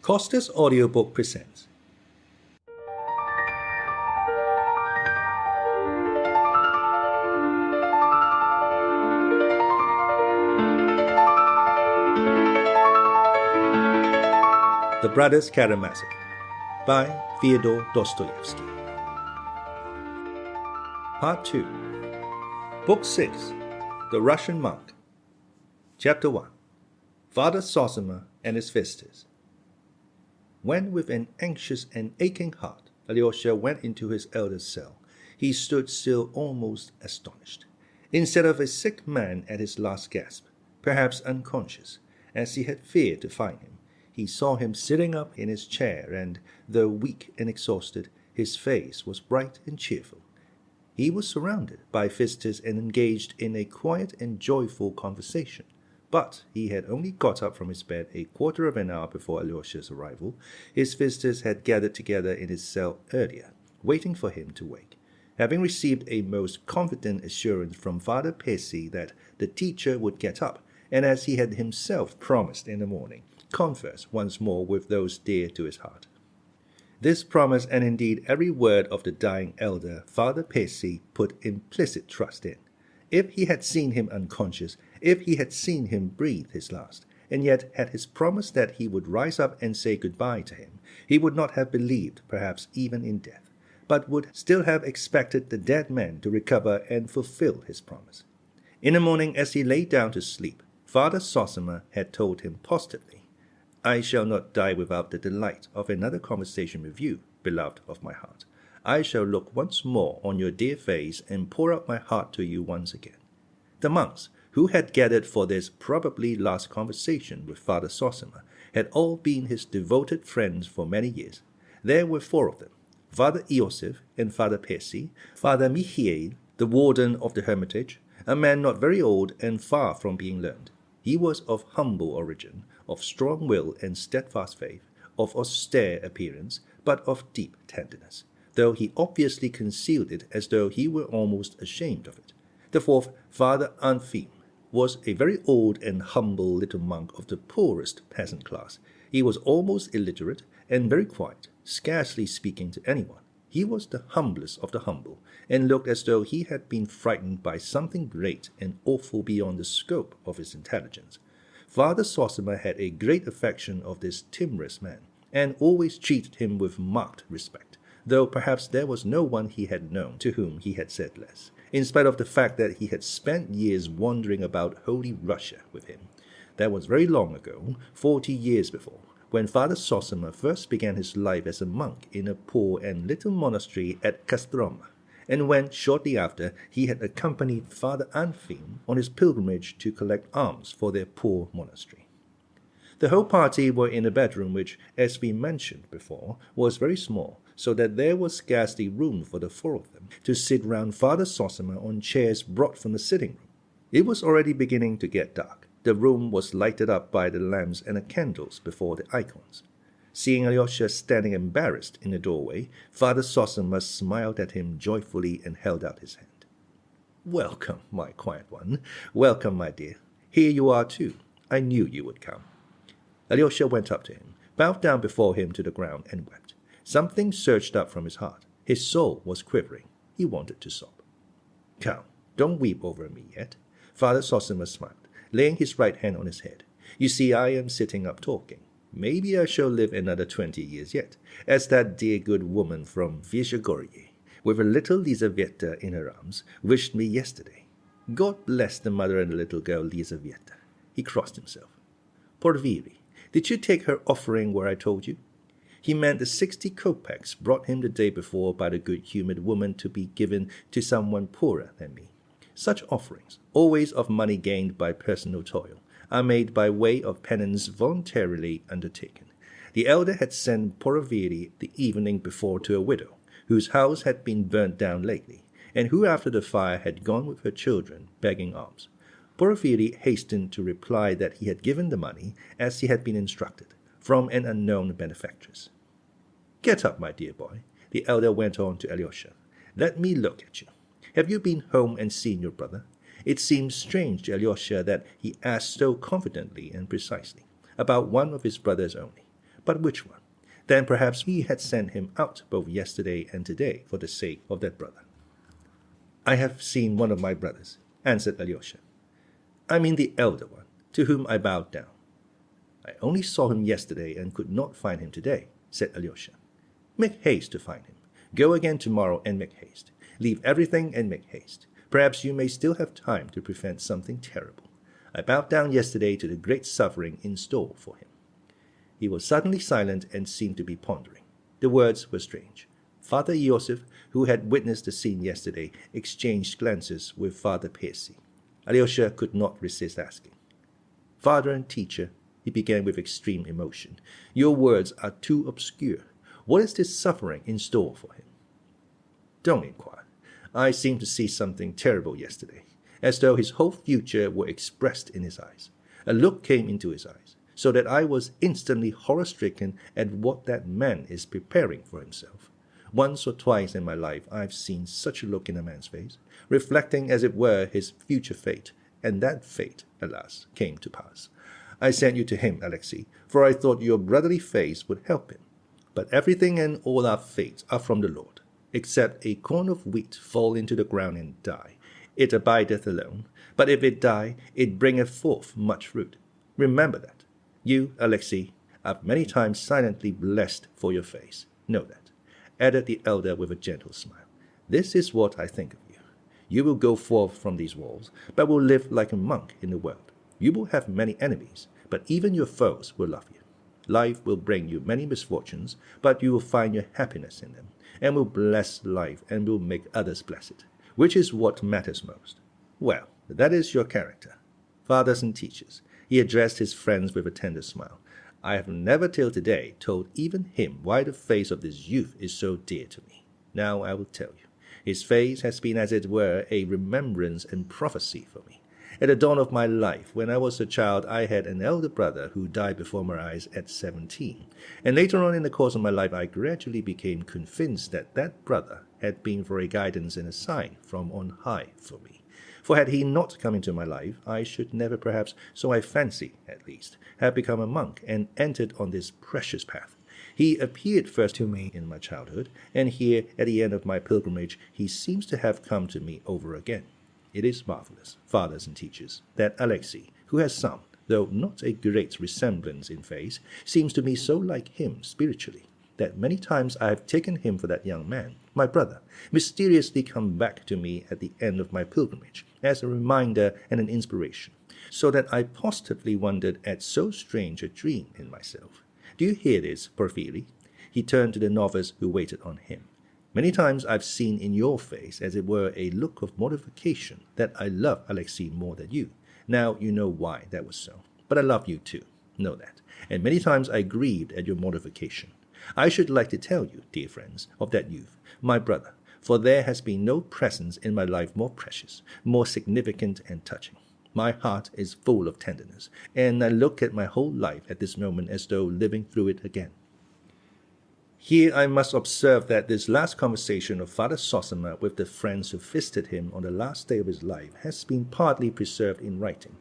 Costa's audiobook presents The Brothers Karamazov by Fyodor Dostoyevsky. Part 2. Book 6. The Russian Monk. Chapter 1. Father Zossima and his visitors. When with an anxious and aching heart Alyosha went into his elder's cell, he stood still almost astonished. Instead of a sick man at his last gasp, perhaps unconscious, as he had feared to find him, he saw him sitting up in his chair, and, though weak and exhausted, his face was bright and cheerful. He was surrounded by visitors and engaged in a quiet and joyful conversation. But he had only got up from his bed a quarter of an hour before Alyosha's arrival. His visitors had gathered together in his cell earlier, waiting for him to wake. Having received a most confident assurance from Father Zossima that the teacher would get up, and as he had himself promised in the morning, converse once more with those dear to his heart. This promise, and indeed every word of the dying elder, Father Zossima put implicit trust in. If he had seen him unconscious, if he had seen him breathe his last, and yet had his promise that he would rise up and say goodbye to him, he would not have believed, perhaps even in death, but would still have expected the dead man to recover and fulfill his promise. In the morning, as he lay down to sleep, Father Zossima had told him positively, "I shall not die without the delight of another conversation with you, beloved of my heart. I shall look once more on your dear face and pour out my heart to you once again." The monks, who had gathered for this probably last conversation with Father Zossima, had all been his devoted friends for many years. There were 4 of them, Father Iosif and Father Zossima, Father Michael, the warden of the hermitage, a man not very old and far from being learned. He was of humble origin, of strong will and steadfast faith, of austere appearance, but of deep tenderness, though he obviously concealed it as though he were almost ashamed of it. The 4th, Father Anfim, was a very old and humble little monk of the poorest peasant class. He was almost illiterate and very quiet, scarcely speaking to anyone. He was the humblest of the humble, and looked as though he had been frightened by something great and awful beyond the scope of his intelligence. Father Zossima had a great affection of this timorous man, and always treated him with marked respect, though perhaps there was no one he had known to whom he had said less, in spite of the fact that he had spent years wandering about Holy Russia with him. That was very long ago, 40 years before, when Father Zossima first began his life as a monk in a poor and little monastery at Kostroma, and when, shortly after, he had accompanied Father Anfim on his pilgrimage to collect alms for their poor monastery. The whole party were in a bedroom which, as we mentioned before, was very small, so that there was scarcely room for the 4 of them to sit round Father Zossima on chairs brought from the sitting room. It was already beginning to get dark. The room was lighted up by the lamps and the candles before the icons. Seeing Alyosha standing embarrassed in the doorway, Father Zossima smiled at him joyfully and held out his hand. "Welcome, my quiet one. Welcome, my dear. Here you are too. I knew you would come." Alyosha went up to him, bowed down before him to the ground, and wept. Something surged up from his heart. His soul was quivering. He wanted to sob. "Come, don't weep over me yet." Father Zossima smiled, laying his right hand on his head. "You see, I am sitting up talking. Maybe I shall live another 20 years yet, as that dear good woman from Vyazhegorye, with her little Lizaveta in her arms, wished me yesterday. God bless the mother and the little girl Lizaveta." He crossed himself. "Porviri, did you take her offering where I told you?" He meant the 60 kopecks brought him the day before by the good-humored woman to be given to someone poorer than me. Such offerings, always of money gained by personal toil, are made by way of penance voluntarily undertaken. The elder had sent Porviri the evening before to a widow, whose house had been burnt down lately, and who after the fire had gone with her children begging alms. Porviri hastened to reply that he had given the money, as he had been instructed, from an unknown benefactress. "Get up, my dear boy," the elder went on to Alyosha. "Let me look at you. Have you been home and seen your brother?" It seemed strange to Alyosha that he asked so confidently and precisely, about one of his brothers only. But which one? Then perhaps he had sent him out both yesterday and today for the sake of that brother. I have seen one of my brothers, answered Alyosha. I mean the elder one, to whom I bowed down. I only saw him yesterday and could not find him today, said Alyosha. Make haste to find him. Go again tomorrow and make haste. Leave everything and make haste. Perhaps you may still have time to prevent something terrible. I bowed down yesterday to the great suffering in store for him. He was suddenly silent and seemed to be pondering. The words were strange. Father Iosif, who had witnessed the scene yesterday, exchanged glances with Father Percy. Alyosha could not resist asking. Father and teacher, he began with extreme emotion, your words are too obscure. What is this suffering in store for him? Don't inquire. I seemed to see something terrible yesterday, as though his whole future were expressed in his eyes. A look came into his eyes, so that I was instantly horror-stricken at what that man is preparing for himself. Once or twice in my life I have seen such a look in a man's face, reflecting as it were his future fate, and that fate, alas, came to pass. I sent you to him, Alexei, for I thought your brotherly face would help him. But everything and all our fates are from the Lord, except a corn of wheat fall into the ground and die. It abideth alone, but if it die, it bringeth forth much fruit. Remember that. You, Alexei, are many times silently blessed for your face. Know that, added the elder with a gentle smile. This is what I think of you. You will go forth from these walls, but will live like a monk in the world. You will have many enemies, but even your foes will love you. Life will bring you many misfortunes, but you will find your happiness in them, and will bless life and will make others bless it, which is what matters most. Well, that is your character. Fathers and teachers, he addressed his friends with a tender smile. I have never till today told even him why the face of this youth is so dear to me. Now I will tell you. His face has been as it were a remembrance and prophecy for me. At the dawn of my life, when I was a child, I had an elder brother who died before my eyes at 17. And later on in the course of my life, I gradually became convinced that that brother had been for a guidance and a sign from on high for me. For had he not come into my life, I should never perhaps, so I fancy at least, have become a monk and entered on this precious path. He appeared first to me in my childhood, and here at the end of my pilgrimage he seems to have come to me over again. It is marvelous, fathers and teachers, that Alexei, who has some, though not a great resemblance in face, seems to me so like him spiritually, that many times I have taken him for that young man, my brother, mysteriously come back to me at the end of my pilgrimage, as a reminder and an inspiration, so that I positively wondered at so strange a dream in myself. Do you hear this, Porphyry? He turned to the novice who waited on him. Many times I've seen in your face, as it were, a look of mortification that I love Alexei more than you. Now you know why that was so. But I love you too. Know that. And many times I grieved at your mortification. I should like to tell you, dear friends, of that youth, my brother, for there has been no presence in my life more precious, more significant and touching. My heart is full of tenderness, and I look at my whole life at this moment as though living through it again. Here I must observe that this last conversation of Father Zossima with the friends who visited him on the last day of his life has been partly preserved in writing.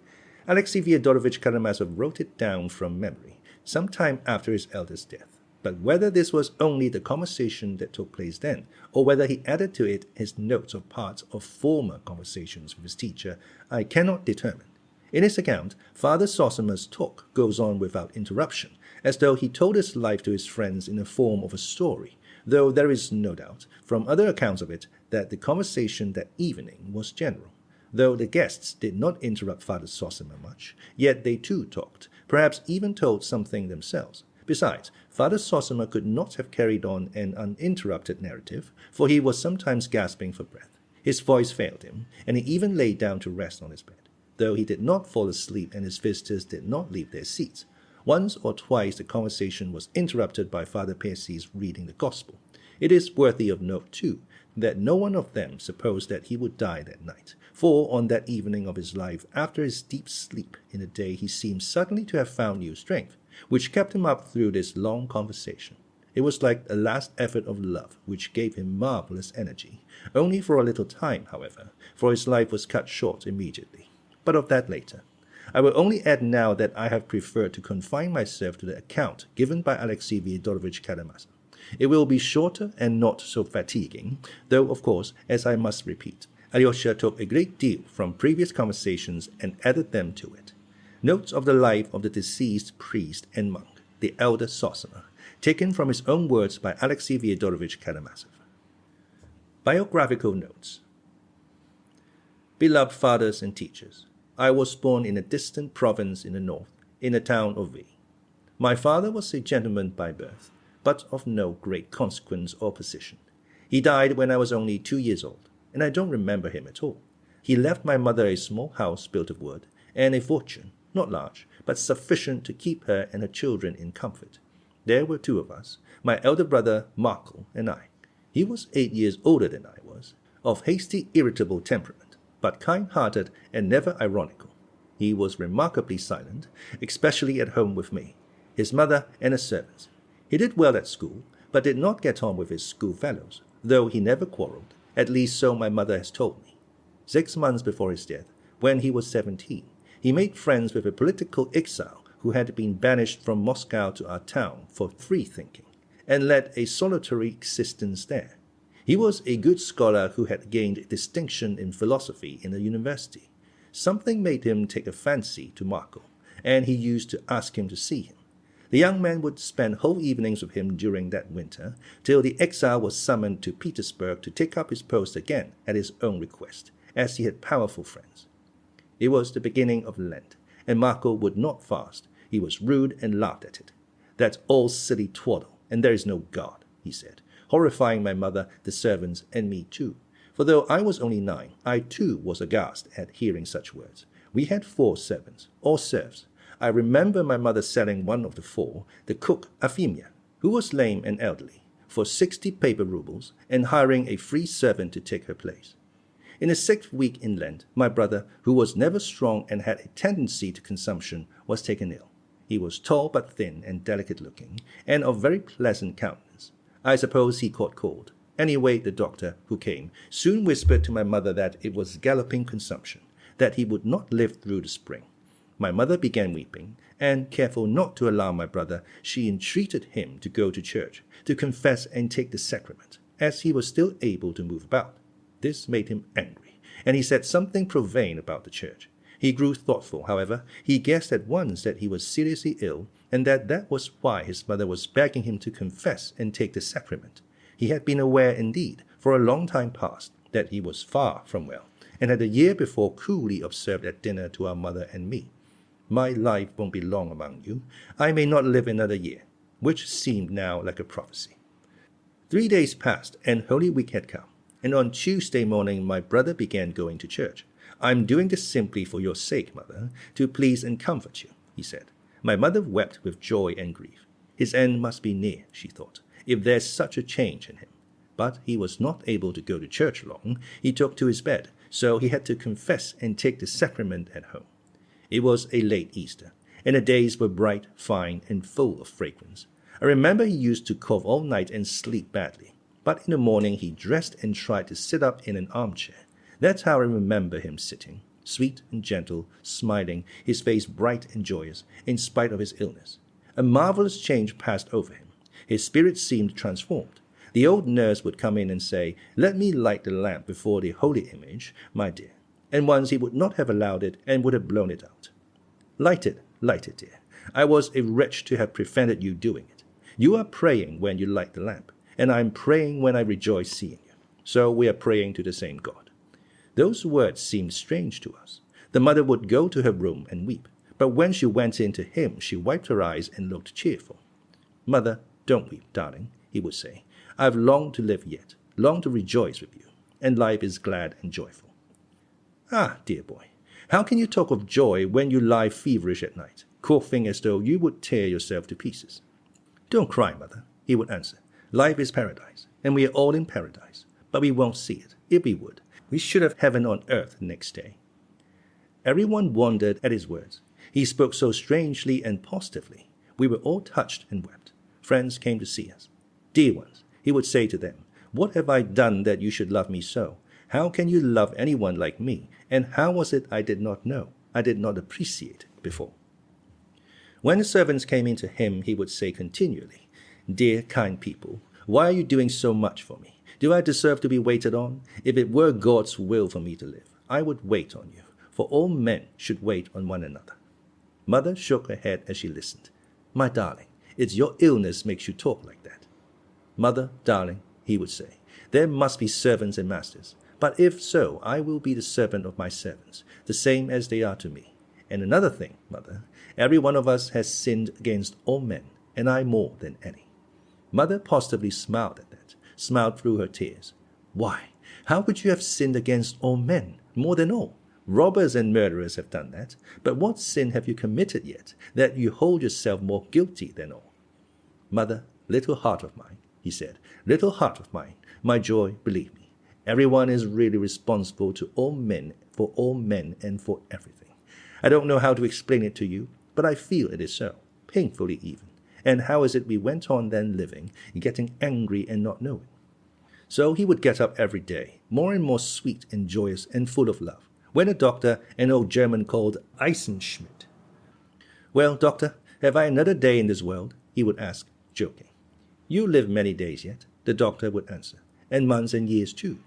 Alexei Fyodorovich Karamazov wrote it down from memory, some time after his elder's death. But whether this was only the conversation that took place then, or whether he added to it his notes of parts of former conversations with his teacher, I cannot determine. In his account, Father Zossima's talk goes on without interruption, as though he told his life to his friends in the form of a story, though there is no doubt, from other accounts of it, that the conversation that evening was general. Though the guests did not interrupt Father Zossima much, yet they too talked, perhaps even told something themselves. Besides, Father Zossima could not have carried on an uninterrupted narrative, for he was sometimes gasping for breath. His voice failed him, and he even lay down to rest on his bed, though he did not fall asleep and his visitors did not leave their seats. Once or twice the conversation was interrupted by Father Percy's reading the Gospel. It is worthy of note, too, that no one of them supposed that he would die that night, for on that evening of his life, after his deep sleep in the day, he seemed suddenly to have found new strength, which kept him up through this long conversation. It was like a last effort of love, which gave him marvelous energy, only for a little time, however, for his life was cut short immediately. But of that later. I will only add now that I have preferred to confine myself to the account given by Alexey Fyodorovich Karamazov. It will be shorter and not so fatiguing, though, of course, as I must repeat, Alyosha took a great deal from previous conversations and added them to it. Notes of the life of the deceased priest and monk, the elder Zosima, taken from his own words by Alexey Fyodorovich Karamazov. Biographical notes. Beloved fathers and teachers, I was born in a distant province in the north, in the town of V. My father was a gentleman by birth, but of no great consequence or position. He died when I was only 2 years old, and I don't remember him at all. He left my mother a small house built of wood, and a fortune, not large, but sufficient to keep her and her children in comfort. There were 2 of us, my elder brother Marco and I. He was 8 years older than I was, of hasty, irritable temperament, but kind-hearted and never ironical. He was remarkably silent, especially at home with me, his mother and the servants. He did well at school, but did not get on with his schoolfellows, though he never quarreled, at least so my mother has told me. 6 months before his death, when he was 17, he made friends with a political exile who had been banished from Moscow to our town for free-thinking, and led a solitary existence there. He was a good scholar who had gained distinction in philosophy in the university. Something made him take a fancy to Marco, and he used to ask him to see him. The young man would spend whole evenings with him during that winter, till the exile was summoned to Petersburg to take up his post again at his own request, as he had powerful friends. It was the beginning of Lent, and Marco would not fast. He was rude and laughed at it. That's all silly twaddle, and there is no God, he said, horrifying my mother, the servants, and me too. For though I was only 9, I too was aghast at hearing such words. We had 4 servants, or serfs. I remember my mother selling one of the 4, the cook Afimya, who was lame and elderly, for 60 paper rubles, and hiring a free servant to take her place. In the 6th week in Lent, my brother, who was never strong and had a tendency to consumption, was taken ill. He was tall but thin and delicate-looking, and of very pleasant countenance. I suppose he caught cold. Anyway, the doctor, who came, soon whispered to my mother that it was galloping consumption, that he would not live through the spring. My mother began weeping, and, careful not to alarm my brother, she entreated him to go to church, to confess and take the sacrament, as he was still able to move about. This made him angry, and he said something profane about the church. He grew thoughtful, however. He guessed at once that he was seriously ill, and that was why his mother was begging him to confess and take the sacrament. He had been aware, indeed, for a long time past, that he was far from well, and had the year before coolly observed at dinner to our mother and me, "My life won't be long among you. I may not live another year," which seemed now like a prophecy. 3 days passed, and Holy Week had come, and on Tuesday morning my brother began going to church. "I'm doing this simply for your sake, mother, to please and comfort you," he said. My mother wept with joy and grief. His end must be near, she thought, if there's such a change in him. But he was not able to go to church long. He took to his bed, so he had to confess and take the sacrament at home. It was a late Easter, and the days were bright, fine, and full of fragrance. I remember he used to cough all night and sleep badly, but in the morning he dressed and tried to sit up in an armchair. That's how I remember him sitting, sweet and gentle, smiling, his face bright and joyous, in spite of his illness. A marvelous change passed over him. His spirit seemed transformed. The old nurse would come in and say, "Let me light the lamp before the holy image, my dear." And once he would not have allowed it and would have blown it out. Light it, dear. I was a wretch to have prevented you doing it. You are praying when you light the lamp, and I am praying when I rejoice seeing you. So we are praying to the same God. Those words seemed strange to us. The mother would go to her room and weep, but when she went in to him, she wiped her eyes and looked cheerful. "Mother, don't weep, darling," he would say. "I've longed to live yet, longed to rejoice with you, and life is glad and joyful." "Ah, dear boy, how can you talk of joy when you lie feverish at night, coughing as though you would tear yourself to pieces?" "Don't cry, mother," he would answer. "Life is paradise, and we are all in paradise, but we won't see it. If we would, we should have heaven on earth the next day." Everyone wondered at his words. He spoke so strangely and positively. We were all touched and wept. Friends came to see us. "Dear ones," he would say to them, "what have I done that you should love me so? How can you love anyone like me? And how was it I did not know? I did not appreciate before. When the servants came in to him, he would say continually, "Dear kind people, why are you doing so much for me? Do I deserve to be waited on? If it were God's will for me to live, I would wait on you, for all men should wait on one another." Mother shook her head as she listened. "My darling, it's your illness makes you talk like that." "Mother, darling," he would say, "there must be servants and masters. But if so, I will be the servant of my servants, the same as they are to me. And another thing, Mother, every one of us has sinned against all men, and I more than any." Mother positively smiled at that, smiled through her tears. "Why, how could you have sinned against all men, more than all? Robbers and murderers have done that, but what sin have you committed yet, that you hold yourself more guilty than all?" "Mother, little heart of mine," he said, "little heart of mine, my joy, believe me. Everyone is really responsible to all men and for everything. I don't know how to explain it to you, but I feel it is so, painfully even. And how is it we went on then living, getting angry and not knowing?" So he would get up every day, more and more sweet and joyous and full of love, when a doctor, an old German called Eisenschmidt. "Well, doctor, have I another day in this world?" he would ask, joking. "You live many days yet," the doctor would answer, "and months and years too."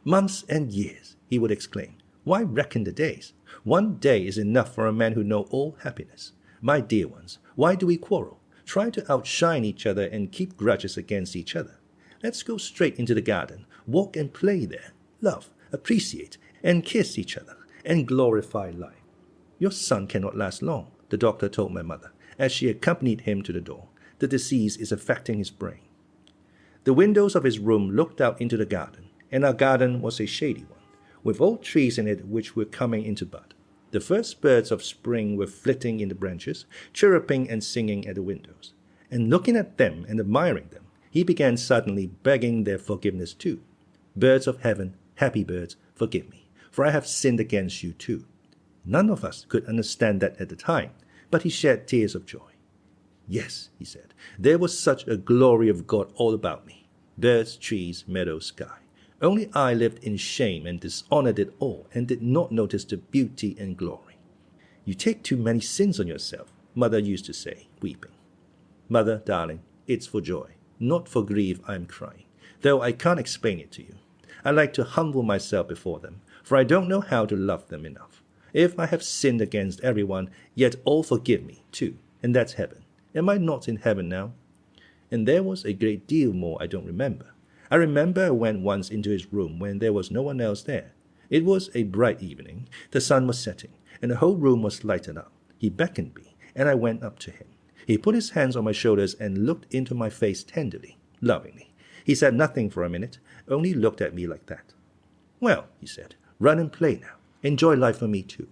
"Months and years," he would exclaim. "Why reckon the days? One day is enough for a man who knows all happiness. My dear ones, why do we quarrel? Try to outshine each other and keep grudges against each other. Let's go straight into the garden, walk and play there, love, appreciate, and kiss each other, and glorify life." "Your son cannot last long," the doctor told my mother, as she accompanied him to the door. "The disease is affecting his brain." The windows of his room looked out into the garden, and our garden was a shady one, with old trees in it which were coming into bud. The first birds of spring were flitting in the branches, chirruping and singing at the windows. And looking at them and admiring them, he began suddenly begging their forgiveness too. "Birds of heaven, happy birds, forgive me, for I have sinned against you too." None of us could understand that at the time, but he shed tears of joy. "Yes," he said, "there was such a glory of God all about me. Birds, trees, meadows, sky. Only I lived in shame and dishonored it all, and did not notice the beauty and glory." "You take too many sins on yourself," Mother used to say, weeping. "Mother, darling, it's for joy, not for grief I am crying, though I can't explain it to you. I like to humble myself before them, for I don't know how to love them enough. If I have sinned against everyone, yet all forgive me, too, and that's heaven. Am I not in heaven now?" And there was a great deal more I don't remember. I remember I went once into his room when there was no one else there. It was a bright evening, the sun was setting, and the whole room was lighted up. He beckoned me, and I went up to him. He put his hands on my shoulders and looked into my face tenderly, lovingly. He said nothing for a minute, only looked at me like that. "Well," he said, "run and play now. Enjoy life for me too."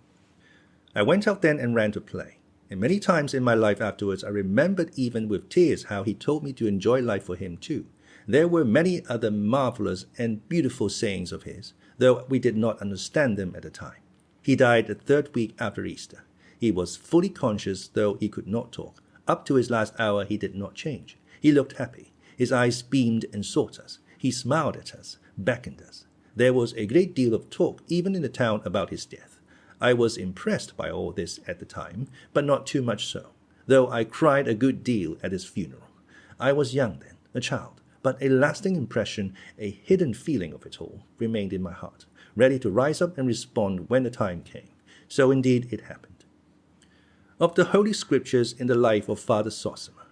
I went out then and ran to play. And many times in my life afterwards I remembered even with tears how he told me to enjoy life for him too. There were many other marvelous and beautiful sayings of his, though we did not understand them at the time. He died the 3rd week after Easter. He was fully conscious, though he could not talk. Up to his last hour he did not change. He looked happy. His eyes beamed and sought us. He smiled at us, beckoned us. There was a great deal of talk even in the town about his death. I was impressed by all this at the time, but not too much so, though I cried a good deal at his funeral. I was young then, a child, but a lasting impression, a hidden feeling of it all, remained in my heart, ready to rise up and respond when the time came. So indeed it happened. Of the Holy Scriptures in the life of Father Zossima.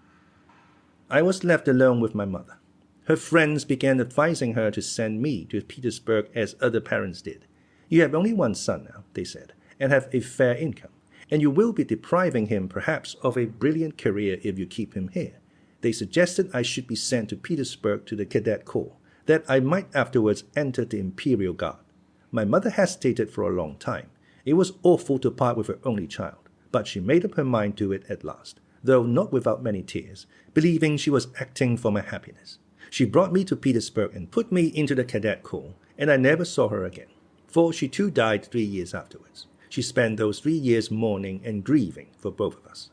I was left alone with my mother. Her friends began advising her to send me to Petersburg as other parents did. "You have only one son now," they said, "and have a fair income, and you will be depriving him perhaps of a brilliant career if you keep him here." They suggested I should be sent to Petersburg to the Cadet Corps, that I might afterwards enter the Imperial Guard. My mother hesitated for a long time. It was awful to part with her only child, but she made up her mind to it at last, though not without many tears, believing she was acting for my happiness. She brought me to Petersburg and put me into the Cadet Corps, and I never saw her again, for she too died 3 years afterwards. She spent those 3 years mourning and grieving for both of us.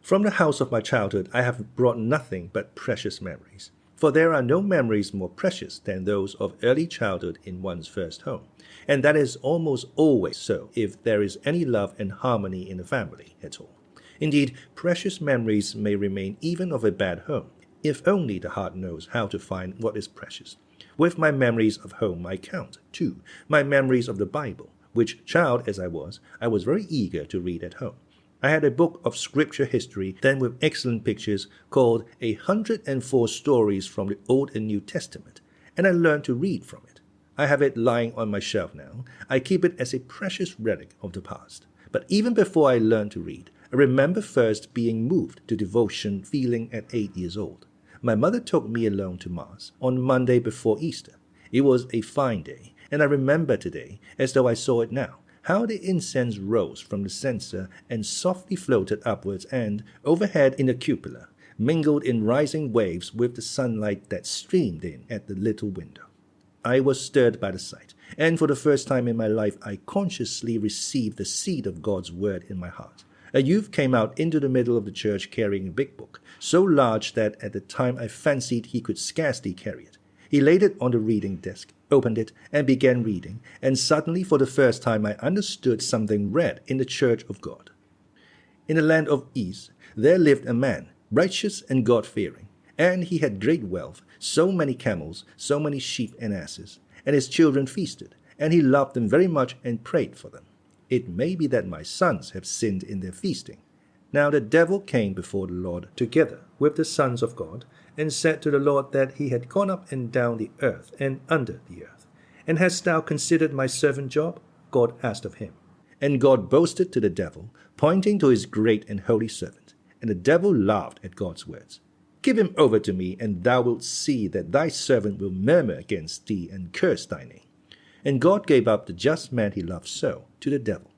From the house of my childhood I have brought nothing but precious memories. For there are no memories more precious than those of early childhood in one's first home, and that is almost always so if there is any love and harmony in the family at all. Indeed, precious memories may remain even of a bad home, if only the heart knows how to find what is precious. With my memories of home I count, too, my memories of the Bible, which, child as I was very eager to read at home. I had a book of scripture history, then with excellent pictures, called 104 Stories from the Old and New Testament, and I learned to read from it. I have it lying on my shelf now. I keep it as a precious relic of the past. But even before I learned to read, I remember first being moved to devotion feeling at 8 years old. My mother took me alone to Mass on Monday before Easter. It was a fine day, and I remember today, as though I saw it now, how the incense rose from the censer and softly floated upwards and, overhead in the cupola, mingled in rising waves with the sunlight that streamed in at the little window. I was stirred by the sight, and for the first time in my life I consciously received the seed of God's word in my heart. A youth came out into the middle of the church carrying a big book, so large that at the time I fancied he could scarcely carry it. He laid it on the reading desk, opened it, and began reading, and suddenly for the first time I understood something read in the church of God. In the land of Ease there lived a man, righteous and God-fearing, and he had great wealth, so many camels, so many sheep and asses, and his children feasted, and he loved them very much and prayed for them. It may be that my sons have sinned in their feasting. Now the devil came before the Lord together with the sons of God, and said to the Lord that he had gone up and down the earth and under the earth. And hast thou considered my servant Job? God asked of him. And God boasted to the devil, pointing to his great and holy servant. And the devil laughed at God's words. Give him over to me, and thou wilt see that thy servant will murmur against thee and curse thy name. And God gave up the just man he loved so to the devil.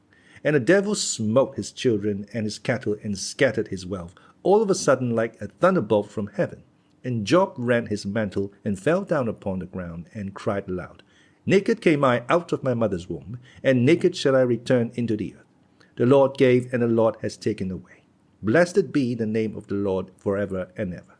And the devil smote his children and his cattle and scattered his wealth, all of a sudden like a thunderbolt from heaven. And Job rent his mantle and fell down upon the ground and cried aloud, Naked came I out of my mother's womb, and naked shall I return into the earth. The Lord gave, and the Lord has taken away. Blessed be the name of the Lord forever and ever.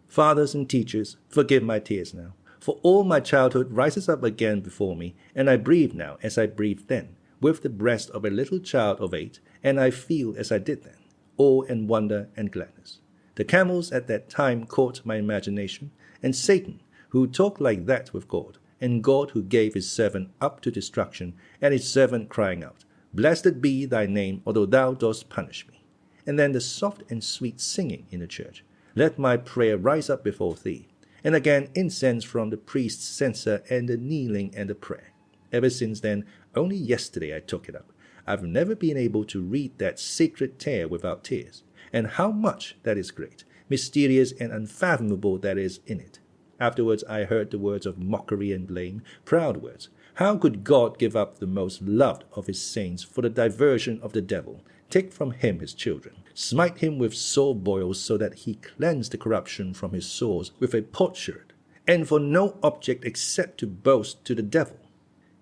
Fathers and teachers, forgive my tears now, for all my childhood rises up again before me, and I breathe now as I breathed then, with the breast of a little child of 8, and I feel as I did then, awe and wonder and gladness. The camels at that time caught my imagination, and Satan, who talked like that with God, and God who gave his servant up to destruction, and his servant crying out, Blessed be thy name, although thou dost punish me. And then the soft and sweet singing in the church, Let my prayer rise up before thee. And again incense from the priest's censer, and the kneeling and the prayer. Ever since then, only yesterday I took it up. I've never been able to read that sacred tale without tears. And how much that is great, mysterious and unfathomable that is in it. Afterwards I heard the words of mockery and blame, proud words. How could God give up the most loved of his saints for the diversion of the devil, take from him his children, smite him with sore boils so that he cleanse the corruption from his sores with a potsherd, and for no object except to boast to the devil?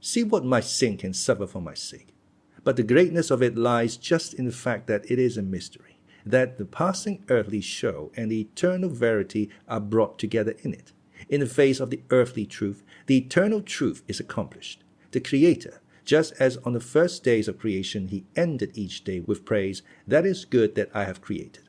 See what my sin can suffer for my sake. But the greatness of it lies just in the fact that it is a mystery, that the passing earthly show and the eternal verity are brought together in it. In the face of the earthly truth, the eternal truth is accomplished. The Creator, just as on the first days of creation he ended each day with praise, That is good that I have created,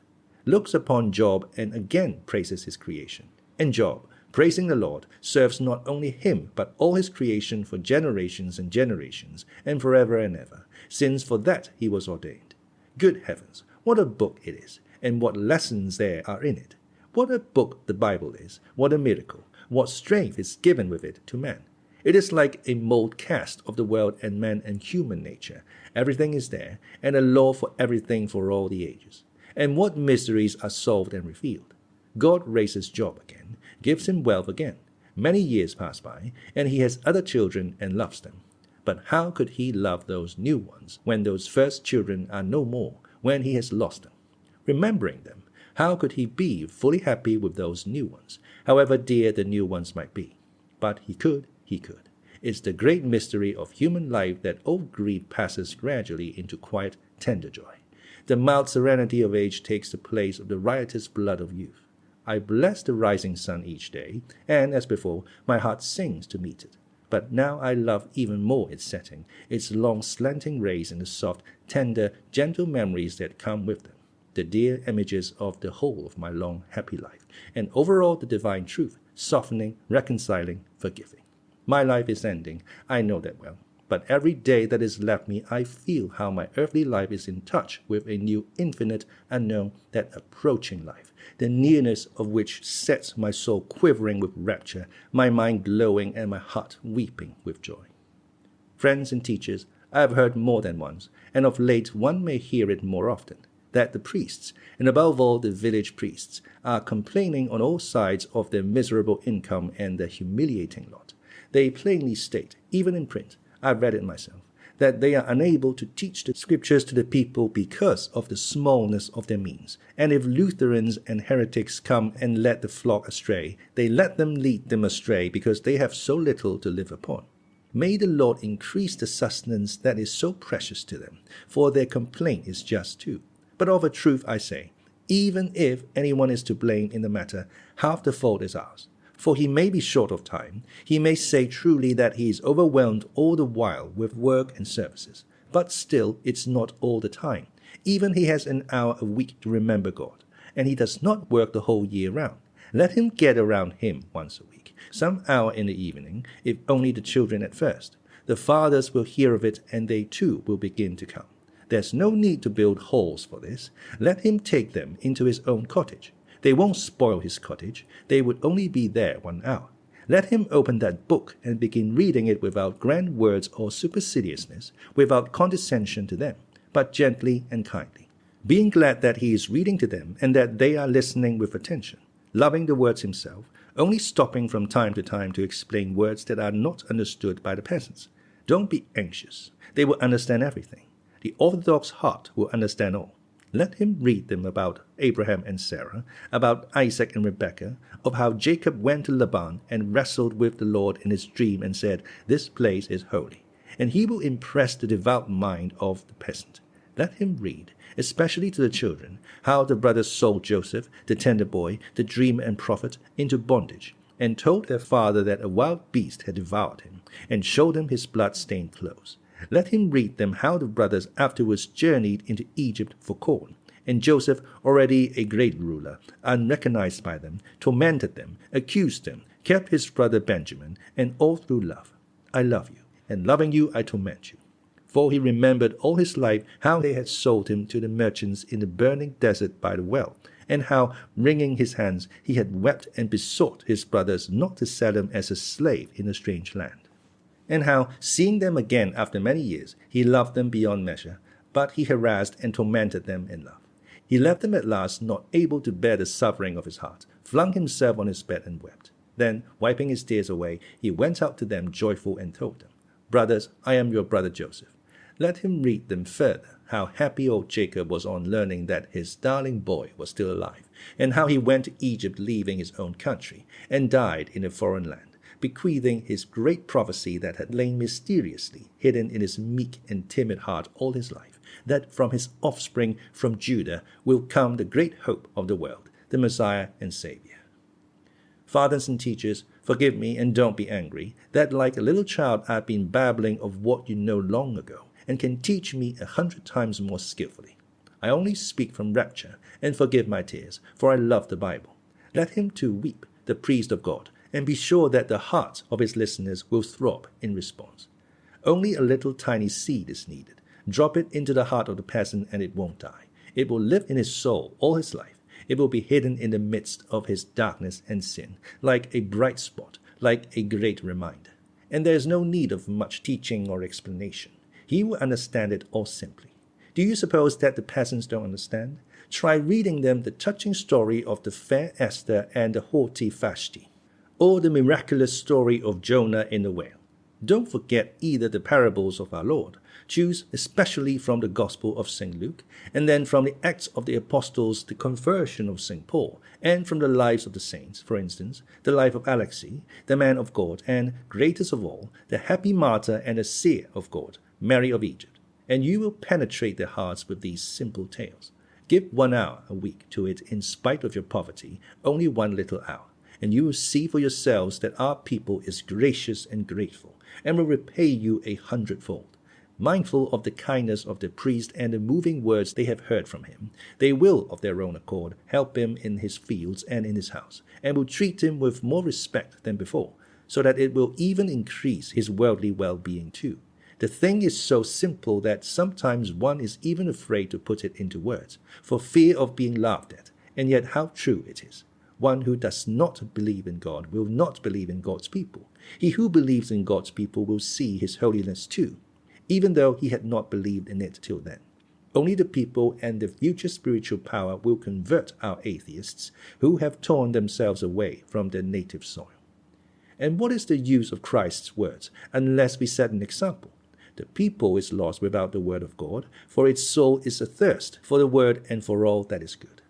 looks upon Job and again praises his creation. And Job, praising the Lord, serves not only him but all his creation for generations and generations, and forever and ever, since for that he was ordained. Good heavens, what a book it is, and what lessons there are in it. What a book the Bible is, what a miracle, what strength is given with it to man. It is like a mold cast of the world and man and human nature. Everything is there, and a law for everything for all the ages. And what mysteries are solved and revealed. God raises Job again, gives him wealth again. Many years pass by, and he has other children and loves them. But how could he love those new ones when those first children are no more, when he has lost them? Remembering them, how could he be fully happy with those new ones, however dear the new ones might be? But he could. It's the great mystery of human life that all grief passes gradually into quiet, tender joy. The mild serenity of age takes the place of the riotous blood of youth. I bless the rising sun each day, and as before, my heart sings to meet it. But now I love even more its setting, its long slanting rays and the soft, tender, gentle memories that come with them, the dear images of the whole of my long, happy life, and overall the divine truth, softening, reconciling, forgiving. My life is ending, I know that well. But every day that is left me, I feel how my earthly life is in touch with a new, infinite, unknown, that approaching life, the nearness of which sets my soul quivering with rapture, my mind glowing, and my heart weeping with joy. Friends and teachers, I have heard more than once, and of late one may hear it more often, that the priests, and above all the village priests, are complaining on all sides of their miserable income and their humiliating lot. They plainly state, even in print, I've read it myself, that they are unable to teach the scriptures to the people because of the smallness of their means. And if Lutherans and heretics come and let the flock astray, they let them lead them astray because they have so little to live upon. May the Lord increase the sustenance that is so precious to them, for their complaint is just too. But of a truth I say, even if anyone is to blame in the matter, half the fault is ours. For he may be short of time, he may say truly that he is overwhelmed all the while with work and services, but still it's not all the time. Even he has an hour a week to remember God, and he does not work the whole year round. Let him get around him once a week, some hour in the evening, if only the children at first. The fathers will hear of it, and they too will begin to come. There's no need to build halls for this. Let him take them into his own cottage. They won't spoil his cottage. They would only be there 1 hour. Let him open that book and begin reading it without grand words or superciliousness, without condescension to them, but gently and kindly, being glad that he is reading to them and that they are listening with attention, loving the words himself, only stopping from time to time to explain words that are not understood by the peasants. Don't be anxious. They will understand everything. The orthodox heart will understand all. Let him read them about Abraham and Sarah, about Isaac and Rebekah, of how Jacob went to Laban and wrestled with the Lord in his dream and said, "This place is holy." And he will impress the devout mind of the peasant. Let him read, especially to the children, how the brothers sold Joseph, the tender boy, the dreamer and prophet, into bondage, and told their father that a wild beast had devoured him, and showed him his blood-stained clothes. Let him read them how the brothers afterwards journeyed into Egypt for corn, and Joseph, already a great ruler, unrecognized by them, tormented them, accused them, kept his brother Benjamin, and all through love. I love you, and loving you I torment you. For he remembered all his life how they had sold him to the merchants in the burning desert by the well, and how, wringing his hands, he had wept and besought his brothers not to sell him as a slave in a strange land. And how, seeing them again after many years, he loved them beyond measure, but he harassed and tormented them in love. He left them at last, not able to bear the suffering of his heart, flung himself on his bed and wept. Then, wiping his tears away, he went out to them joyful and told them, "Brothers, I am your brother Joseph." Let him read them further how happy old Jacob was on learning that his darling boy was still alive, and how he went to Egypt leaving his own country, and died in a foreign land, bequeathing his great prophecy that had lain mysteriously hidden in his meek and timid heart all his life, that from his offspring, from Judah, will come the great hope of the world, the Messiah and Savior. Fathers and teachers, forgive me and don't be angry, that like a little child I've been babbling of what you know long ago, and can teach me 100 times more skillfully. I only speak from rapture, and forgive my tears, for I love the Bible. Let him too weep, the priest of God, and be sure that the hearts of his listeners will throb in response. Only a little tiny seed is needed. Drop it into the heart of the peasant and it won't die. It will live in his soul all his life. It will be hidden in the midst of his darkness and sin, like a bright spot, like a great reminder. And there is no need of much teaching or explanation. He will understand it all simply. Do you suppose that the peasants don't understand? Try reading them the touching story of the fair Esther and the haughty Vashti, or the miraculous story of Jonah in the whale. Don't forget either the parables of our Lord. Choose especially from the Gospel of St. Luke, and then from the Acts of the Apostles the conversion of St. Paul, and from the lives of the saints, for instance, the life of Alexei, the man of God, and, greatest of all, the happy martyr and the seer of God, Mary of Egypt. And you will penetrate their hearts with these simple tales. Give 1 hour a week to it in spite of your poverty, only 1 little hour, and you will see for yourselves that our people is gracious and grateful, and will repay you 100-fold. Mindful of the kindness of the priest and the moving words they have heard from him, they will, of their own accord, help him in his fields and in his house, and will treat him with more respect than before, so that it will even increase his worldly well-being too. The thing is so simple that sometimes one is even afraid to put it into words, for fear of being laughed at, and yet how true it is. One who does not believe in God will not believe in God's people. He who believes in God's people will see his holiness too, even though he had not believed in it till then. Only the people and the future spiritual power will convert our atheists who have torn themselves away from their native soil. And what is the use of Christ's words unless we set an example? The people is lost without the word of God, for its soul is athirst for the word and for all that is good.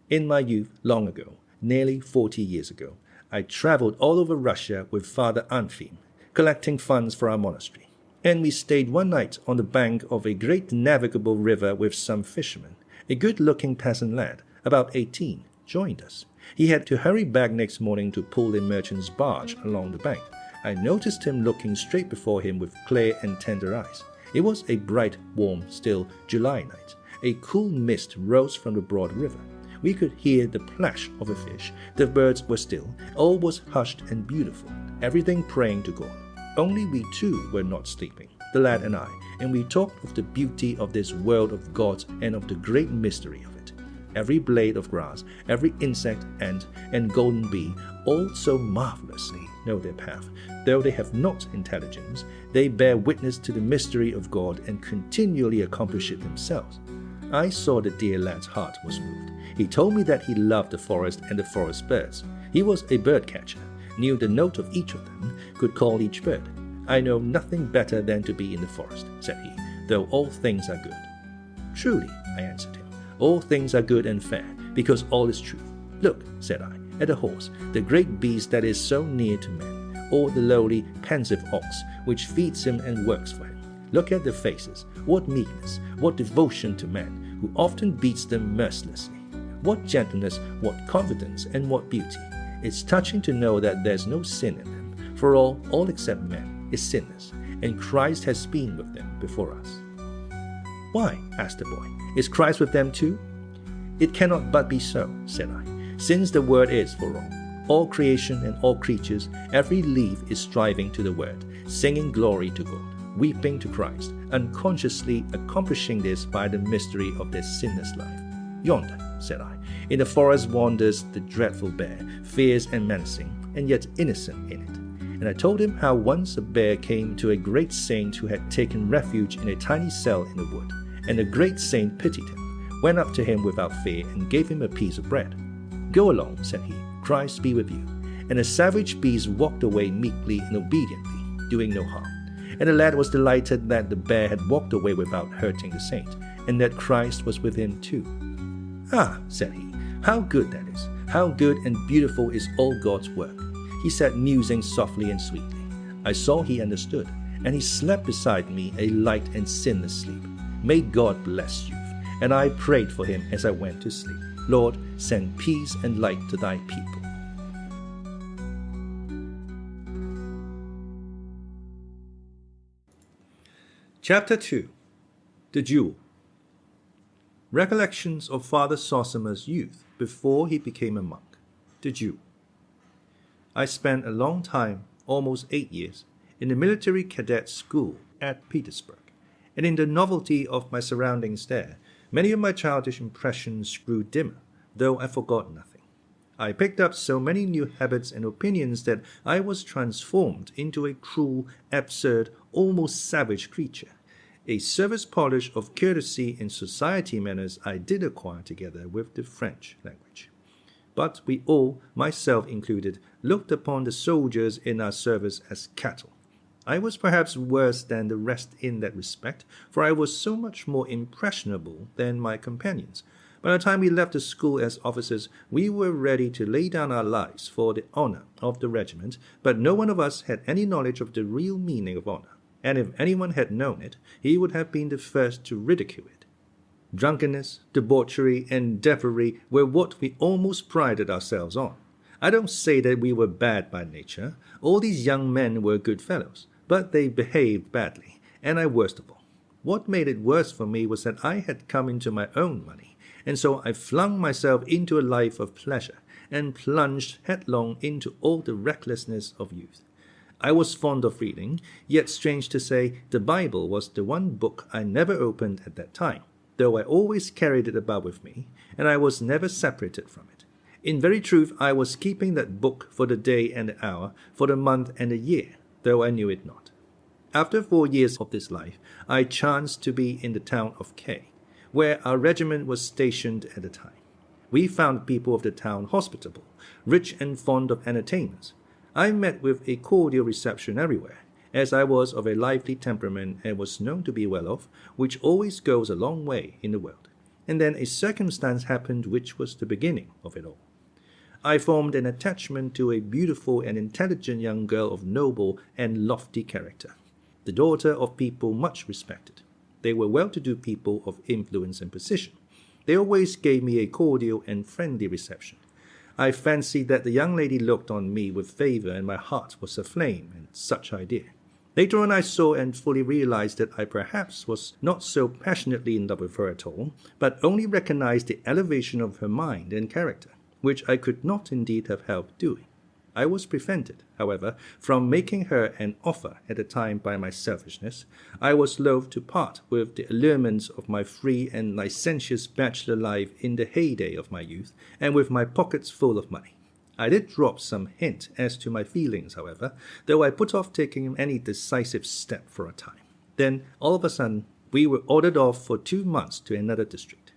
In my youth, long ago, nearly 40 years ago, I traveled all over Russia with Father Anfim, collecting funds for our monastery. And we stayed one night on the bank of a great navigable river with some fishermen. A good-looking peasant lad, about 18, joined us. He had to hurry back next morning to pull a merchant's barge along the bank. I noticed him looking straight before him with clear and tender eyes. It was a bright, warm, still July night. A cool mist rose from the broad river. We could hear the plash of a fish. The birds were still. All was hushed and beautiful, everything praying to God. Only we two were not sleeping, the lad and I, and we talked of the beauty of this world of God and of the great mystery of it. Every blade of grass, every insect, ant, and golden bee, all so marvelously know their path. Though they have not intelligence, they bear witness to the mystery of God and continually accomplish it themselves. I saw the dear lad's heart was moved. He told me that he loved the forest and the forest birds. He was a bird catcher, knew the note of each of them, could call each bird. I know nothing better than to be in the forest, said he, though all things are good. Truly, I answered him, all things are good and fair, because all is truth. Look, said I, at the horse, the great beast that is so near to men, or the lowly, pensive ox, which feeds him and works for him. Look at their faces, what meekness, what devotion to men, who often beats them mercilessly. What gentleness, what confidence, and what beauty. It's touching to know that there's no sin in them, for all except men, is sinless, and Christ has been with them before us. Why? Asked the boy. Is Christ with them too? It cannot but be so, said I, since the word is for all creation and all creatures, every leaf is striving to the word, singing glory to God, weeping to Christ, unconsciously accomplishing this by the mystery of their sinless life. Yonder, said I, in the forest wanders the dreadful bear, fierce and menacing, and yet innocent in it. And I told him how once a bear came to a great saint who had taken refuge in a tiny cell in the wood, and the great saint pitied him, went up to him without fear, and gave him a piece of bread. Go along, said he, Christ be with you. And the savage beast walked away meekly and obediently, doing no harm. And the lad was delighted that the bear had walked away without hurting the saint, and that Christ was with him too. Ah, said he, how good that is! How good and beautiful is all God's work! He sat musing softly and sweetly. I saw he understood, and he slept beside me a light and sinless sleep. May God bless youth. And I prayed for him as I went to sleep. Lord, send peace and light to thy people. Chapter 2. The Duel. Recollections of Father Zossima's youth before he became a monk. The Duel. I spent a long time, almost 8 years, in the military cadet school at Petersburg, and in the novelty of my surroundings there, many of my childish impressions grew dimmer, though I forgot nothing. I picked up so many new habits and opinions that I was transformed into a cruel, absurd, almost savage creature. A surface polish of courtesy and society manners I did acquire together with the French language. But we all, myself included, looked upon the soldiers in our service as cattle. I was perhaps worse than the rest in that respect, for I was so much more impressionable than my companions. By the time we left the school as officers, we were ready to lay down our lives for the honor of the regiment, but no one of us had any knowledge of the real meaning of honor, and if anyone had known it, he would have been the first to ridicule it. Drunkenness, debauchery, and devilry were what we almost prided ourselves on. I don't say that we were bad by nature. All these young men were good fellows, but they behaved badly, and I worst of all. What made it worse for me was that I had come into my own money, and so I flung myself into a life of pleasure, and plunged headlong into all the recklessness of youth. I was fond of reading, yet strange to say, the Bible was the one book I never opened at that time, though I always carried it about with me, and I was never separated from it. In very truth, I was keeping that book for the day and the hour, for the month and the year, though I knew it not. After 4 years of this life, I chanced to be in the town of K, where our regiment was stationed at the time. We found people of the town hospitable, rich and fond of entertainments. I met with a cordial reception everywhere, as I was of a lively temperament and was known to be well off, which always goes a long way in the world. And then a circumstance happened which was the beginning of it all. I formed an attachment to a beautiful and intelligent young girl of noble and lofty character, the daughter of people much respected. They were well-to-do people of influence and position. They always gave me a cordial and friendly reception. I fancied that the young lady looked on me with favor, and my heart was aflame at such idea. Later on I saw and fully realized that I perhaps was not so passionately in love with her at all, but only recognized the elevation of her mind and character, which I could not indeed have helped doing. I was prevented, however, from making her an offer at the time by my selfishness. I was loath to part with the allurements of my free and licentious bachelor life in the heyday of my youth, and with my pockets full of money. I did drop some hint as to my feelings, however, though I put off taking any decisive step for a time. Then, all of a sudden, we were ordered off for 2 months to another district.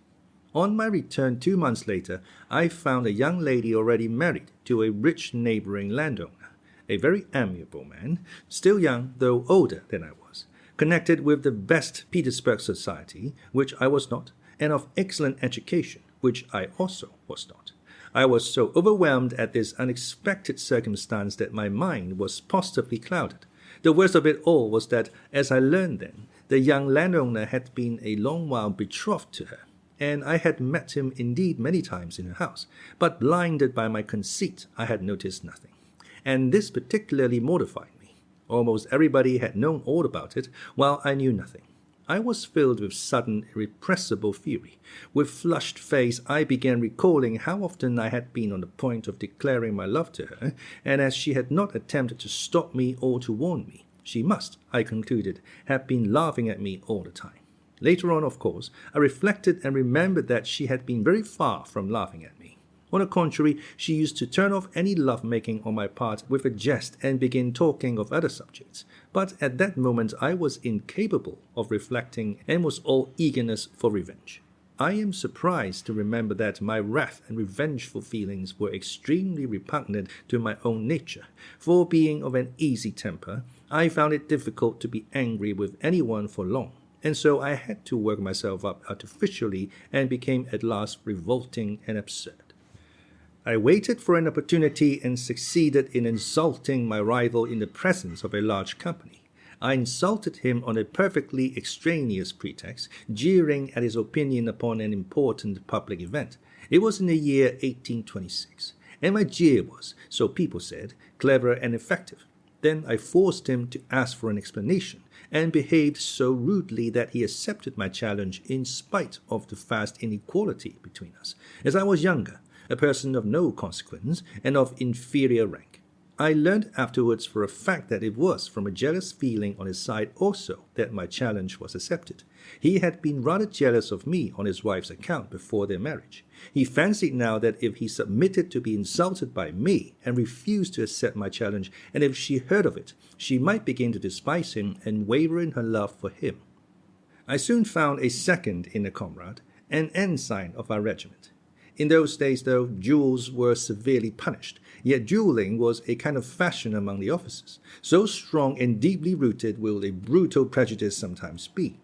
On my return 2 months later, I found a young lady already married to a rich neighboring landowner, a very amiable man, still young, though older than I was, connected with the best Petersburg society, which I was not, and of excellent education, which I also was not. I was so overwhelmed at this unexpected circumstance that my mind was positively clouded. The worst of it all was that, as I learned then, the young landowner had been a long while betrothed to her, and I had met him indeed many times in her house, but blinded by my conceit, I had noticed nothing. And this particularly mortified me. Almost everybody had known all about it, while I knew nothing. I was filled with sudden, irrepressible fury. With flushed face, I began recalling how often I had been on the point of declaring my love to her, and as she had not attempted to stop me or to warn me, she must, I concluded, have been laughing at me all the time. Later on, of course, I reflected and remembered that she had been very far from laughing at me. On the contrary, she used to turn off any love-making on my part with a jest and begin talking of other subjects. But at that moment I was incapable of reflecting and was all eagerness for revenge. I am surprised to remember that my wrath and revengeful feelings were extremely repugnant to my own nature, for being of an easy temper, I found it difficult to be angry with anyone for long. And so I had to work myself up artificially and became at last revolting and absurd. I waited for an opportunity and succeeded in insulting my rival in the presence of a large company. I insulted him on a perfectly extraneous pretext, jeering at his opinion upon an important public event. It was in the year 1826, and my jeer was, so people said, clever and effective. Then I forced him to ask for an explanation, and behaved so rudely that he accepted my challenge in spite of the vast inequality between us, as I was younger, a person of no consequence, and of inferior rank. I learned afterwards for a fact that it was from a jealous feeling on his side also that my challenge was accepted. He had been rather jealous of me on his wife's account before their marriage. He fancied now that if he submitted to be insulted by me and refused to accept my challenge, and if she heard of it, she might begin to despise him and waver in her love for him. I soon found a second in a comrade, an ensign of our regiment. In those days, though, duels were severely punished, yet dueling was a kind of fashion among the officers. So strong and deeply rooted will a brutal prejudice sometimes be.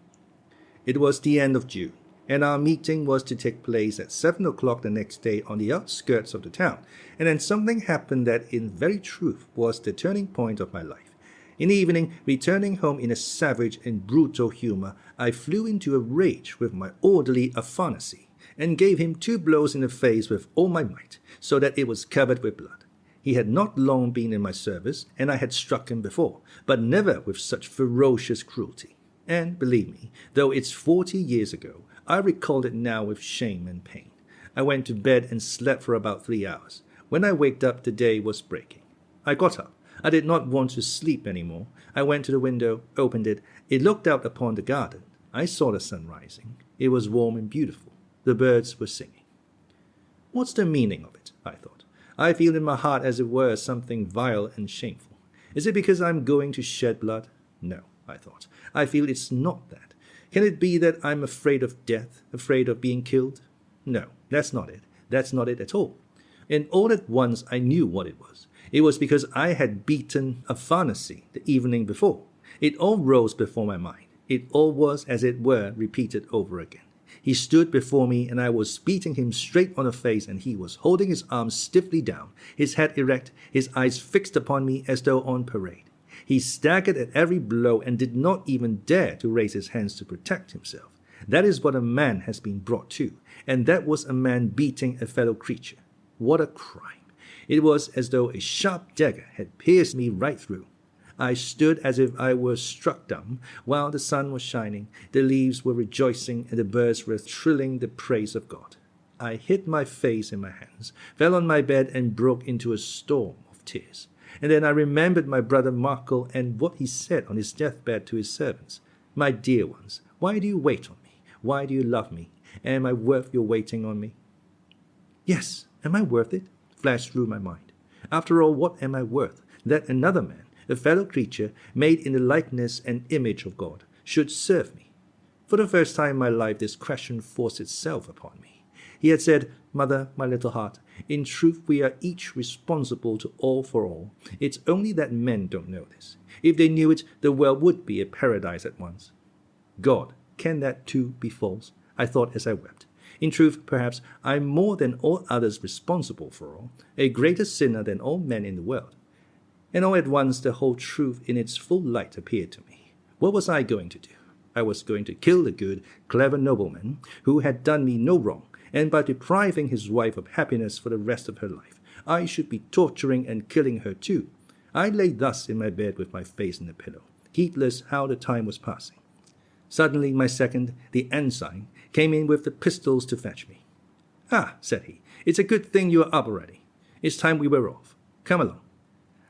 It was the end of June, and our meeting was to take place at 7 o'clock the next day on the outskirts of the town, and then something happened that in very truth was the turning point of my life. In the evening, returning home in a savage and brutal humor, I flew into a rage with my orderly Afanasy, and gave him 2 blows in the face with all my might, so that it was covered with blood. He had not long been in my service, and I had struck him before, but never with such ferocious cruelty. And, believe me, though it's 40 years ago, I recalled it now with shame and pain. I went to bed and slept for about 3 hours. When I waked up, the day was breaking. I got up. I did not want to sleep any more. I went to the window, opened it. It looked out upon the garden. I saw the sun rising. It was warm and beautiful. The birds were singing. What's the meaning of it? I thought. I feel in my heart as it were something vile and shameful. Is it because I'm going to shed blood? No, I thought. I feel it's not that. Can it be that I'm afraid of death, afraid of being killed? No, that's not it. That's not it at all. And all at once I knew what it was. It was because I had beaten Afanasy the evening before. It all rose before my mind. It all was, as it were, repeated over again. He stood before me, and I was beating him straight on the face, and he was holding his arms stiffly down, his head erect, his eyes fixed upon me as though on parade. He staggered at every blow and did not even dare to raise his hands to protect himself. That is what a man has been brought to, and that was a man beating a fellow creature. What a crime! It was as though a sharp dagger had pierced me right through. I stood as if I were struck dumb, while the sun was shining, the leaves were rejoicing, and the birds were trilling the praise of God. I hid my face in my hands, fell on my bed, and broke into a storm of tears. And then I remembered my brother Marco and what he said on his deathbed to his servants. My dear ones, why do you wait on me? Why do you love me? Am I worth your waiting on me? Yes, am I worth it? Flashed through my mind. After all, what am I worth? That another man, a fellow creature, made in the likeness and image of God, should serve me. For the first time in my life, this question forced itself upon me. He had said, "Mother, my little heart, in truth we are each responsible to all for all. It's only that men don't know this. If they knew it, the world would be a paradise at once." God, can that too be false? I thought as I wept. In truth, perhaps, I am more than all others responsible for all, a greater sinner than all men in the world. And all at once the whole truth in its full light appeared to me. What was I going to do? I was going to kill the good, clever nobleman who had done me no wrong, and by depriving his wife of happiness for the rest of her life, I should be torturing and killing her too. I lay thus in my bed with my face in the pillow, heedless how the time was passing. Suddenly my second, the ensign, came in with the pistols to fetch me. "Ah," said he, "it's a good thing you are up already. It's time we were off. Come along."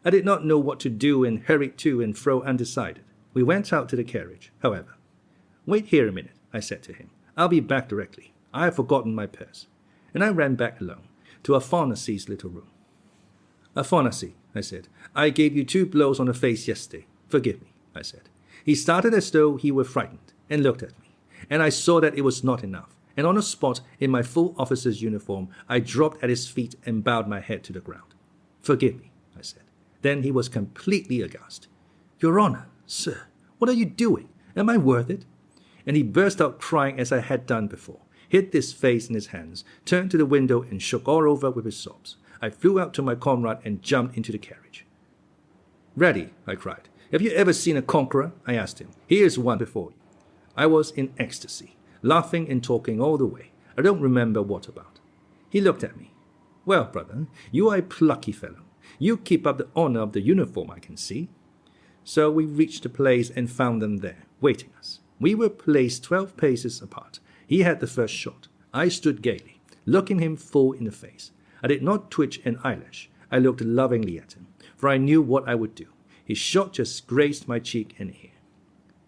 I did not know what to do and hurried to and fro undecided. We went out to the carriage, however. "Wait here a minute," I said to him. "I'll be back directly. I have forgotten my purse." And I ran back alone to Afanasy's little room. "Afanasy," I said, "I gave you 2 blows on the face yesterday. Forgive me," I said. He started as though he were frightened and looked at me, and I saw that it was not enough, and on the spot, in my full officer's uniform, I dropped at his feet and bowed my head to the ground. "Forgive me," I said. Then he was completely aghast. "Your Honor, sir, what are you doing? Am I worth it?" And he burst out crying as I had done before, hid his face in his hands, turned to the window, and shook all over with his sobs. I flew out to my comrade and jumped into the carriage. "Ready," I cried. "Have you ever seen a conqueror?" I asked him. "Here's one before you." I was in ecstasy, laughing and talking all the way. I don't remember what about. He looked at me. "Well, brother, you are a plucky fellow. You keep up the honor of the uniform, I can see." So we reached the place and found them there, waiting us. We were placed 12 paces apart. He had the first shot. I stood gaily, looking him full in the face. I did not twitch an eyelash. I looked lovingly at him, for I knew what I would do. His shot just grazed my cheek and ear.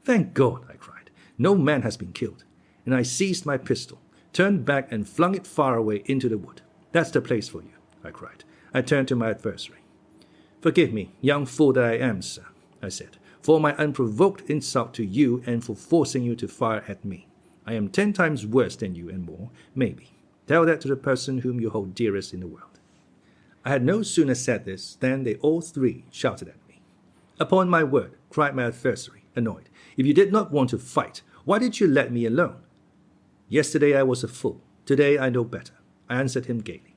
"Thank God," I cried. "No man has been killed." And I seized my pistol, turned back and flung it far away into the wood. "That's the place for you," I cried. I turned to my adversary. "Forgive me, young fool that I am, sir," I said, "for my unprovoked insult to you and for forcing you to fire at me. I am 10 times worse than you and more, maybe. Tell that to the person whom you hold dearest in the world." I had no sooner said this than they all 3 shouted at me. "Upon my word," cried my adversary, annoyed, "if you did not want to fight, why did you let me alone?" "Yesterday I was a fool. Today I know better," I answered him gaily.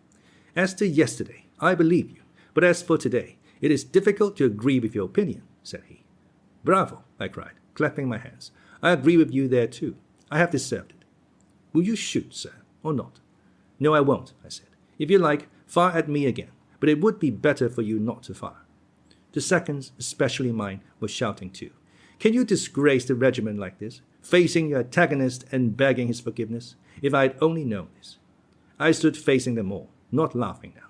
"As to yesterday, I believe you. But as for today, it is difficult to agree with your opinion," said he. Bravo, I cried, clapping my hands. I agree with you there too. I have deserved it. Will you shoot, sir, or not? No, I won't, I said. If you like, fire at me again, but it would be better for you not to fire. The seconds, especially mine, were shouting too. Can you disgrace the regiment like this, facing your antagonist and begging his forgiveness? If I had only known this. I stood facing them all, not laughing now.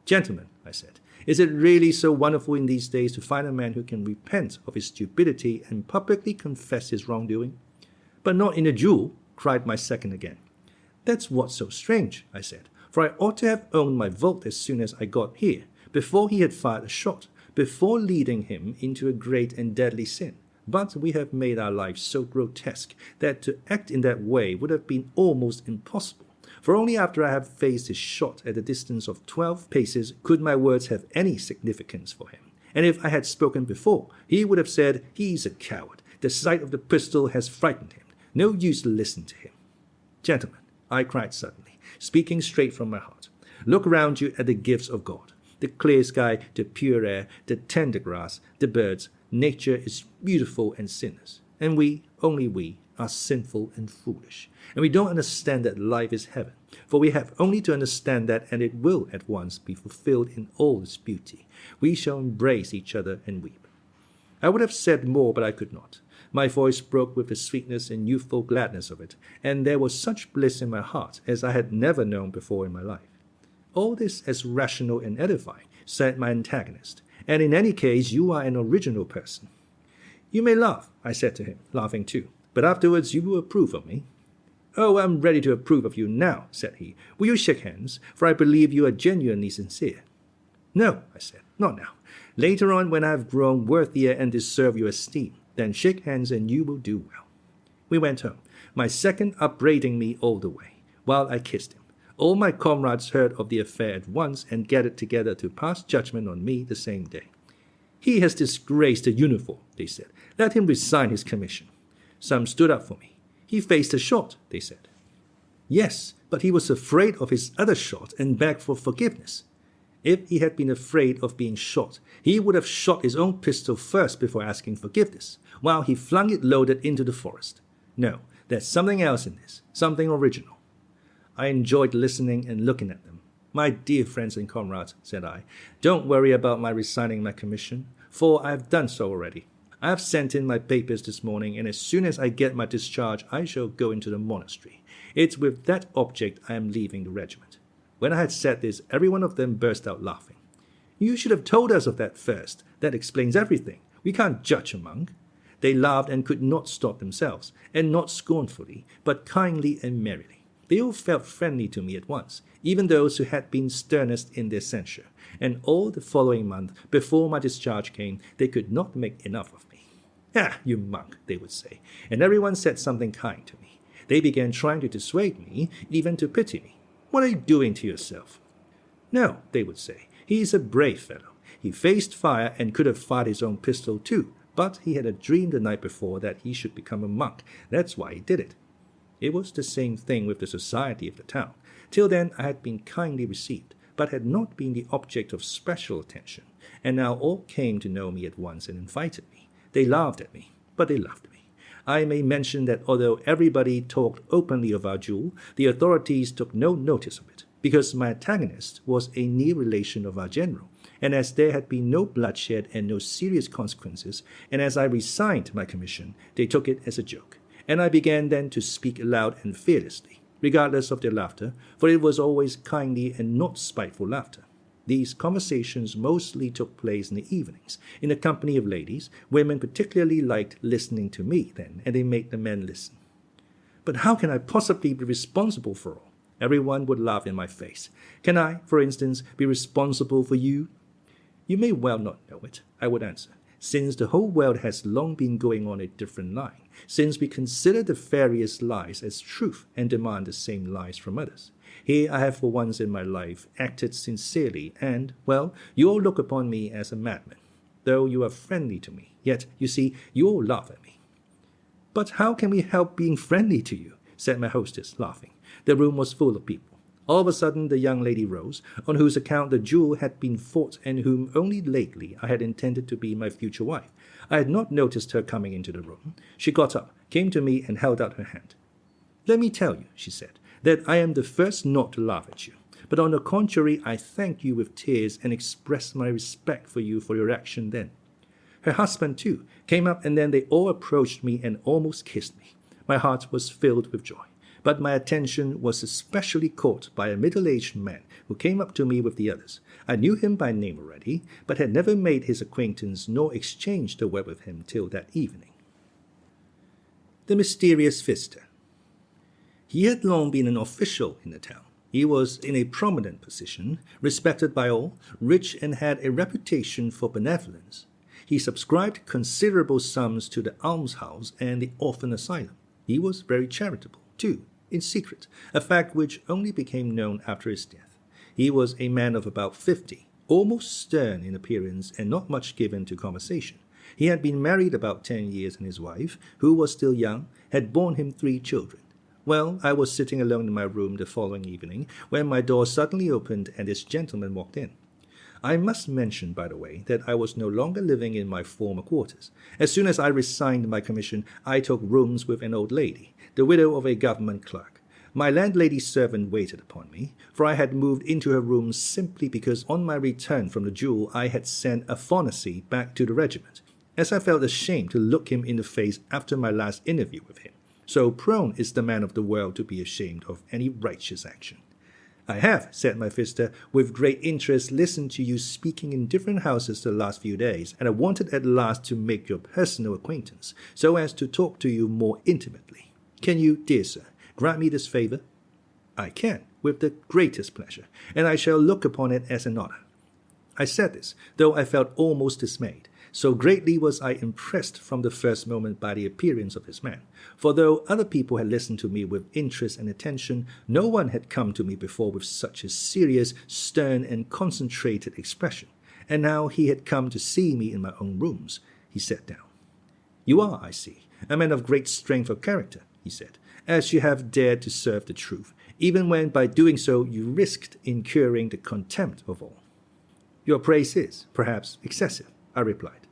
Gentlemen, I said, is it really so wonderful in these days to find a man who can repent of his stupidity and publicly confess his wrongdoing? But not in a duel, cried my second again. That's what's so strange, I said, for I ought to have owned my vote as soon as I got here, before he had fired a shot, before leading him into a great and deadly sin. But we have made our lives so grotesque that to act in that way would have been almost impossible. For only after I had faced his shot at a distance of 12 paces could my words have any significance for him. And if I had spoken before, he would have said, "He's a coward. The sight of the pistol has frightened him. No use to listen to him." Gentlemen, I cried suddenly, speaking straight from my heart, look around you at the gifts of God. The clear sky, the pure air, the tender grass, the birds. Nature is beautiful and sinless. And we, only we, are sinful and foolish. And we don't understand that life is heaven. For we have only to understand that, and it will at once be fulfilled in all its beauty. We shall embrace each other and weep. I would have said more, but I could not. My voice broke with the sweetness and youthful gladness of it, and there was such bliss in my heart as I had never known before in my life. All this as rational and edifying, said my antagonist, and in any case you are an original person. You may laugh, I said to him, laughing too, but afterwards you will approve of me. Oh, I am ready to approve of you now, said he. Will you shake hands, for I believe you are genuinely sincere. No, I said, not now. Later on, when I have grown worthier and deserve your esteem, then shake hands and you will do well. We went home, my second upbraiding me all the way, while I kissed him. All my comrades heard of the affair at once and gathered together to pass judgment on me the same day. He has disgraced the uniform, they said. Let him resign his commission. Some stood up for me. He faced a shot, they said. Yes, but he was afraid of his other shot and begged for forgiveness. If he had been afraid of being shot, he would have shot his own pistol first before asking forgiveness, while he flung it loaded into the forest. No, there's something else in this, something original. I enjoyed listening and looking at them. My dear friends and comrades, said I, don't worry about my resigning my commission, for I have done so already. I have sent in my papers this morning, and as soon as I get my discharge, I shall go into the monastery. It's with that object I am leaving the regiment. When I had said this, every one of them burst out laughing. You should have told us of that first. That explains everything. We can't judge a monk. They laughed and could not stop themselves, and not scornfully, but kindly and merrily. They all felt friendly to me at once, even those who had been sternest in their censure, and all the following month, before my discharge came, they could not make enough of me. Ah, you monk, they would say, and everyone said something kind to me. They began trying to dissuade me, even to pity me. What are you doing to yourself? No, they would say, he is a brave fellow. He faced fire and could have fired his own pistol too, but he had a dream the night before that he should become a monk. That's why he did it. It was the same thing with the society of the town. Till then I had been kindly received, but had not been the object of special attention, and now all came to know me at once and invited me. They laughed at me, but they loved me. I may mention that although everybody talked openly of our duel, the authorities took no notice of it, because my antagonist was a near relation of our general, and as there had been no bloodshed and no serious consequences, and as I resigned my commission, they took it as a joke. And I began then to speak aloud and fearlessly, regardless of their laughter, for it was always kindly and not spiteful laughter. These conversations mostly took place in the evenings, in the company of ladies. Women particularly liked listening to me then, and they made the men listen. But how can I possibly be responsible for all? Everyone would laugh in my face. Can I, for instance, be responsible for you? You may well not know it, I would answer, since the whole world has long been going on a different line, since we consider the various lies as truth and demand the same lies from others. Here I have for once in my life acted sincerely, and, well, you all look upon me as a madman, though you are friendly to me. Yet, you see, you all laugh at me. But how can we help being friendly to you? Said my hostess, laughing. The room was full of people. All of a sudden the young lady rose, on whose account the duel had been fought and whom only lately I had intended to be my future wife. I had not noticed her coming into the room. She got up, came to me, and held out her hand. "Let me tell you," she said, "that I am the first not to laugh at you. But on the contrary, I thank you with tears and express my respect for you for your action then." Her husband, too, came up, and then they all approached me and almost kissed me. My heart was filled with joy, but my attention was especially caught by a middle-aged man who came up to me with the others. I knew him by name already, but had never made his acquaintance nor exchanged a word with him till that evening. The mysterious Pfister. He had long been an official in the town. He was in a prominent position, respected by all, rich, and had a reputation for benevolence. He subscribed considerable sums to the almshouse and the orphan asylum. He was very charitable, too, in secret, a fact which only became known after his death. He was a man of about 50, almost stern in appearance and not much given to conversation. He had been married about 10 years, and his wife, who was still young, had borne him 3 children. Well, I was sitting alone in my room the following evening when my door suddenly opened and this gentleman walked in. I must mention, by the way, that I was no longer living in my former quarters. As soon as I resigned my commission, I took rooms with an old lady, the widow of a government clerk. My landlady's servant waited upon me, for I had moved into her room simply because on my return from the duel I had sent a pharmacy back to the regiment, as I felt ashamed to look him in the face after my last interview with him. So prone is the man of the world to be ashamed of any righteous action. "I have," said my Pfister, "with great interest listened to you speaking in different houses the last few days, and I wanted at last to make your personal acquaintance, so as to talk to you more intimately. Can you, dear sir, grant me this favor?" "I can, with the greatest pleasure, and I shall look upon it as an honor." I said this, though I felt almost dismayed. So greatly was I impressed from the first moment by the appearance of this man, for though other people had listened to me with interest and attention, no one had come to me before with such a serious, stern, and concentrated expression. And now he had come to see me in my own rooms. He sat down. "You are, I see, a man of great strength of character," he said, "as you have dared to serve the truth, even when by doing so you risked incurring the contempt of all." "Your praise is, perhaps, excessive," I replied.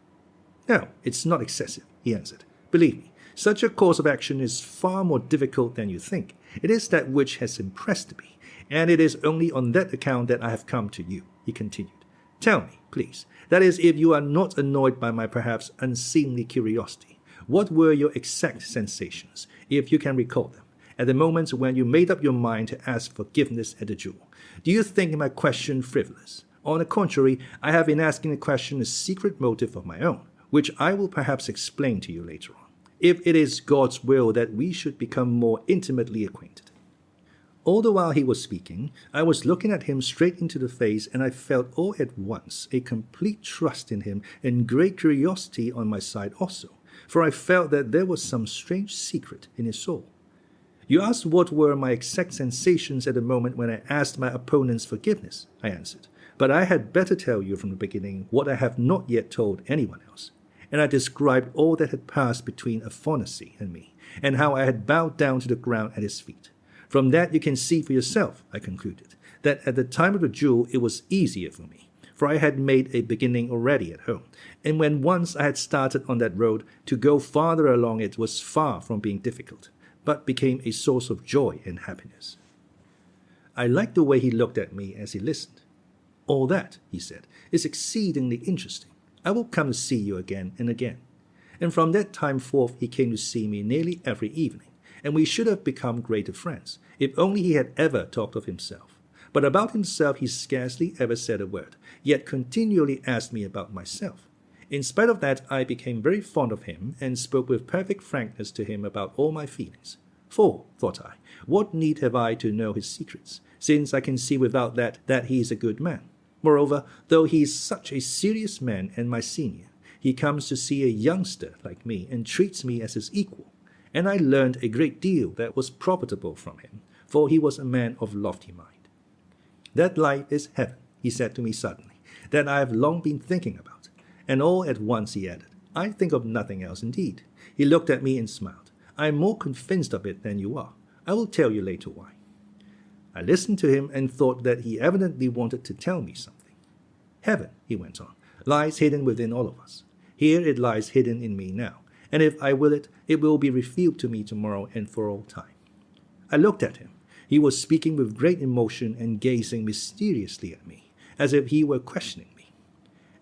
"No, it's not excessive," he answered. "Believe me, such a course of action is far more difficult than you think. It is that which has impressed me, and it is only on that account that I have come to you," he continued. "Tell me, please, that is, if you are not annoyed by my perhaps unseemly curiosity, what were your exact sensations, if you can recall them, at the moment when you made up your mind to ask forgiveness at the duel? Do you think my question frivolous? On the contrary, I have in asking the question a secret motive of my own, which I will perhaps explain to you later on, if it is God's will that we should become more intimately acquainted." All the while he was speaking, I was looking at him straight into the face, and I felt all at once a complete trust in him and great curiosity on my side also, for I felt that there was some strange secret in his soul. "You asked what were my exact sensations at the moment when I asked my opponent's forgiveness," I answered, "but I had better tell you from the beginning what I have not yet told anyone else." And I described all that had passed between Aphanacy and me, and how I had bowed down to the ground at his feet. "From that you can see for yourself," I concluded, "that at the time of the duel it was easier for me, for I had made a beginning already at home, and when once I had started on that road, to go farther along it was far from being difficult, but became a source of joy and happiness." I liked the way he looked at me as he listened. "All that," he said, "is exceedingly interesting. I will come to see you again and again." And from that time forth he came to see me nearly every evening, and we should have become greater friends, if only he had ever talked of himself. But about himself he scarcely ever said a word, yet continually asked me about myself. In spite of that, I became very fond of him, and spoke with perfect frankness to him about all my feelings. For, thought I, what need have I to know his secrets, since I can see without that he is a good man? Moreover, though he is such a serious man and my senior, he comes to see a youngster like me and treats me as his equal. And I learned a great deal that was profitable from him, for he was a man of lofty mind. "That life is heaven," he said to me suddenly, "that I have long been thinking about." And all at once he added, "I think of nothing else indeed." He looked at me and smiled. "I am more convinced of it than you are. I will tell you later why." I listened to him and thought that he evidently wanted to tell me something. Heaven, he went on, lies hidden within all of us. Here it lies hidden in me now, and if I will it will be revealed to me tomorrow and for all time. I looked at him. He was speaking with great emotion and gazing mysteriously at me, as if he were questioning me.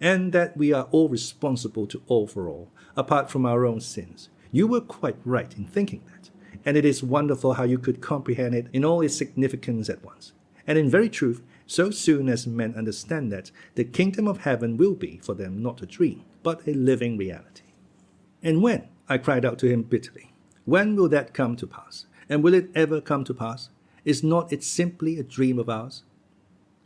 And that we are all responsible to all for all, apart from our own sins. You were quite right in thinking that, and it is wonderful how you could comprehend it in all its significance at once. And in very truth, so soon as men understand that, the kingdom of heaven will be for them not a dream, but a living reality. And when? I cried out to him bitterly. When will that come to pass? And will it ever come to pass? Is not it simply a dream of ours?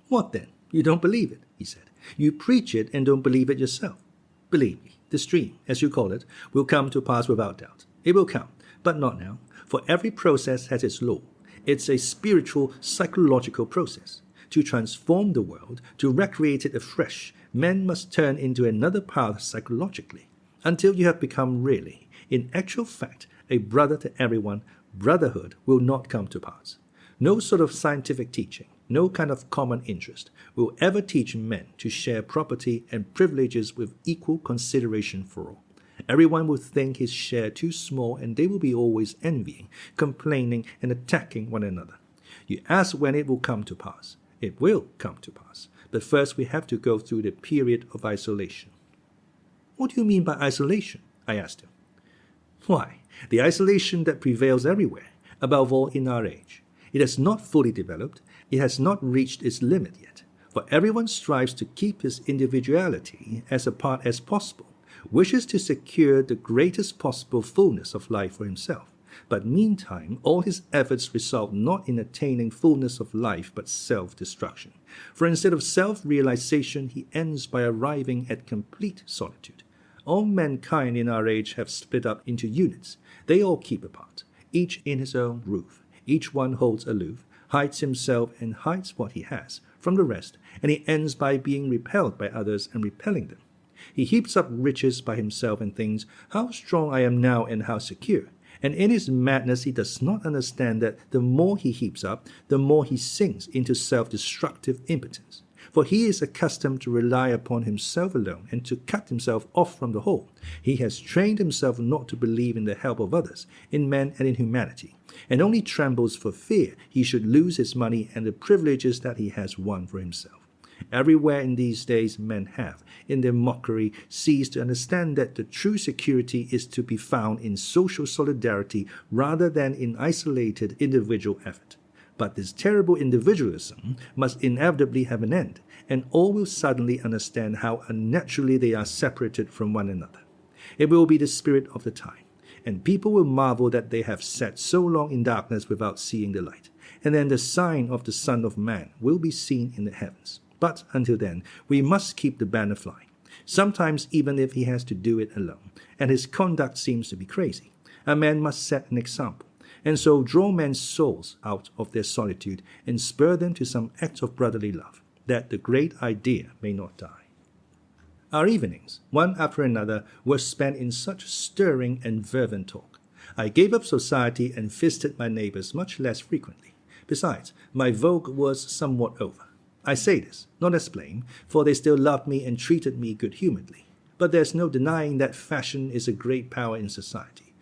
What then? You don't believe it, he said. You preach it and don't believe it yourself. Believe me, this dream, as you call it, will come to pass without doubt. It will come, but not now, for every process has its law. It's a spiritual, psychological process. To transform the world, to recreate it afresh, men must turn into another path psychologically, until you have become really, in actual fact, a brother to everyone. Brotherhood will not come to pass. No sort of scientific teaching, no kind of common interest will ever teach men to share property and privileges with equal consideration for all. Everyone will think his share too small, and they will be always envying, complaining, and attacking one another. You ask when it will come to pass. It will come to pass, but first we have to go through the period of isolation. What do you mean by isolation? I asked him. Why, the isolation that prevails everywhere, above all in our age. It has not fully developed, it has not reached its limit yet, for everyone strives to keep his individuality as apart as possible, wishes to secure the greatest possible fullness of life for himself. But meantime, all his efforts result not in attaining fullness of life, but self-destruction. For instead of self-realization, he ends by arriving at complete solitude. All mankind in our age have split up into units. They all keep apart, each in his own roof. Each one holds aloof, hides himself and hides what he has from the rest, and he ends by being repelled by others and repelling them. He heaps up riches by himself and thinks, how strong I am now and how secure. And in his madness he does not understand that the more he heaps up, the more he sinks into self-destructive impotence. For he is accustomed to rely upon himself alone and to cut himself off from the whole. He has trained himself not to believe in the help of others, in men and in humanity, and only trembles for fear he should lose his money and the privileges that he has won for himself. Everywhere in these days men have, in their mockery, ceased to understand that the true security is to be found in social solidarity rather than in isolated individual effort. But this terrible individualism must inevitably have an end, and all will suddenly understand how unnaturally they are separated from one another. It will be the spirit of the time, and people will marvel that they have sat so long in darkness without seeing the light, and then the sign of the Son of Man will be seen in the heavens. But until then, we must keep the banner flying, sometimes even if he has to do it alone, and his conduct seems to be crazy. A man must set an example, and so draw men's souls out of their solitude and spur them to some act of brotherly love, that the great idea may not die. Our evenings, one after another, were spent in such stirring and fervent talk. I gave up society and visited my neighbors much less frequently. Besides, my vogue was somewhat over. I say this, not as blame, for they still loved me and treated me good-humoredly. But there's no denying that fashion is a great power in society.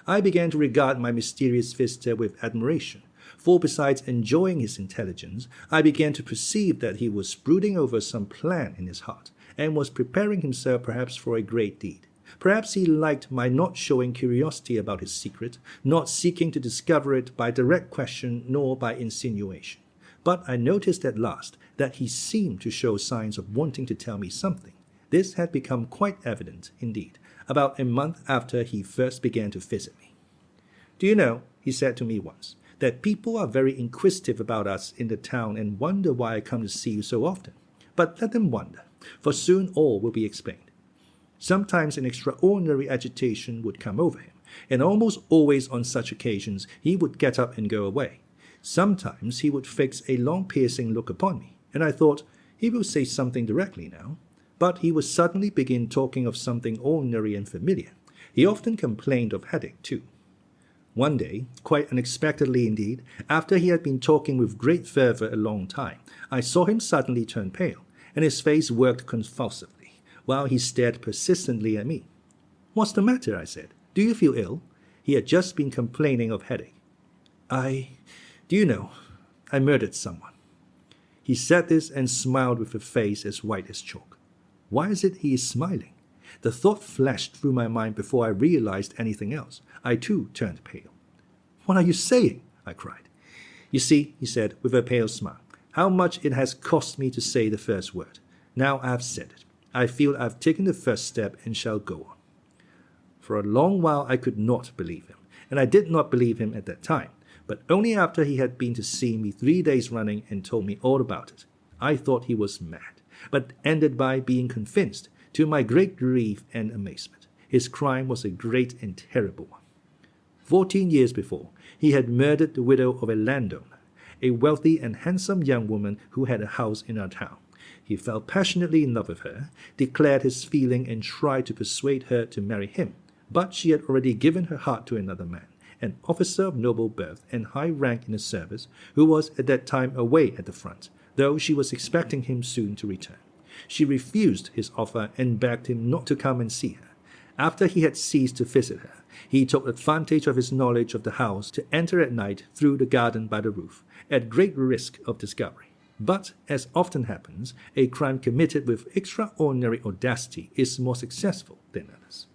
I began to regard my mysterious visitor with admiration, for besides enjoying his intelligence, I began to perceive that he was brooding over some plan in his heart, and was preparing himself perhaps for a great deed. Perhaps he liked my not showing curiosity about his secret, not seeking to discover it by direct question nor by insinuation. But I noticed at last that he seemed to show signs of wanting to tell me something. This had become quite evident, indeed, about a month after he first began to visit me. Do you know, he said to me once, that people are very inquisitive about us in the town and wonder why I come to see you so often. But let them wonder, for soon all will be explained. Sometimes an extraordinary agitation would come over him, and almost always on such occasions he would get up and go away. Sometimes he would fix a long piercing look upon me, and I thought, he will say something directly now. But he would suddenly begin talking of something ordinary and familiar. He often complained of headache too. One day, quite unexpectedly indeed, after he had been talking with great fervor a long time, I saw him suddenly turn pale, and his face worked convulsively, while he stared persistently at me. "What's the matter?" I said. "Do you feel ill?" He had just been complaining of headache. Do you know, I murdered someone." He said this and smiled with a face as white as chalk. Why is it he is smiling? The thought flashed through my mind before I realized anything else. I too turned pale. "What are you saying?" I cried. "You see," he said with a pale smile, "how much it has cost me to say the first word. Now I have said it. I feel I have taken the first step and shall go on." For a long while I could not believe him, and I did not believe him at that time, but only after he had been to see me 3 days running and told me all about it. I thought he was mad, but ended by being convinced, to my great grief and amazement. His crime was a great and terrible one. 14 years before, he had murdered the widow of a landowner, a wealthy and handsome young woman who had a house in our town. He fell passionately in love with her, declared his feeling, and tried to persuade her to marry him, but she had already given her heart to another man, an officer of noble birth and high rank in the service, who was at that time away at the front, though she was expecting him soon to return. She refused his offer and begged him not to come and see her. After he had ceased to visit her, he took advantage of his knowledge of the house to enter at night through the garden by the roof, at great risk of discovery. But, as often happens, a crime committed with extraordinary audacity is more successful than others.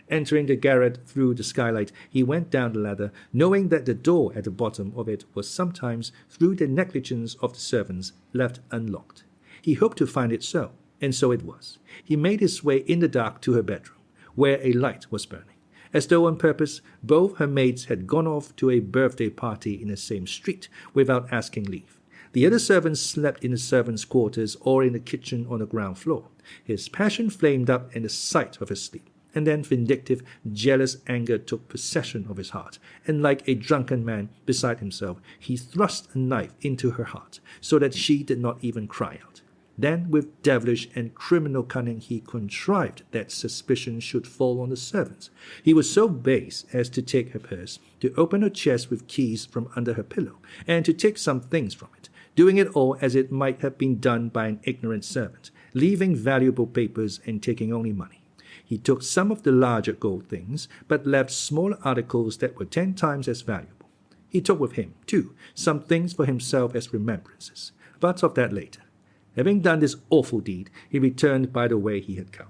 Entering the garret through the skylight, he went down the ladder, knowing that the door at the bottom of it was sometimes, through the negligence of the servants, left unlocked. He hoped to find it so, and so it was. He made his way in the dark to her bedroom, where a light was burning. As though on purpose, both her maids had gone off to a birthday party in the same street without asking leave. The other servants slept in the servants' quarters or in the kitchen on the ground floor. His passion flamed up in the sight of her sleep, and then vindictive, jealous anger took possession of his heart, and like a drunken man beside himself, he thrust a knife into her heart, so that she did not even cry out. Then, with devilish and criminal cunning, he contrived that suspicion should fall on the servants. He was so base as to take her purse, to open her chest with keys from under her pillow, and to take some things from it, doing it all as it might have been done by an ignorant servant, leaving valuable papers and taking only money. He took some of the larger gold things, but left smaller articles that were 10 times as valuable. He took with him, too, some things for himself as remembrances, but of that later. Having done this awful deed, he returned by the way he had come.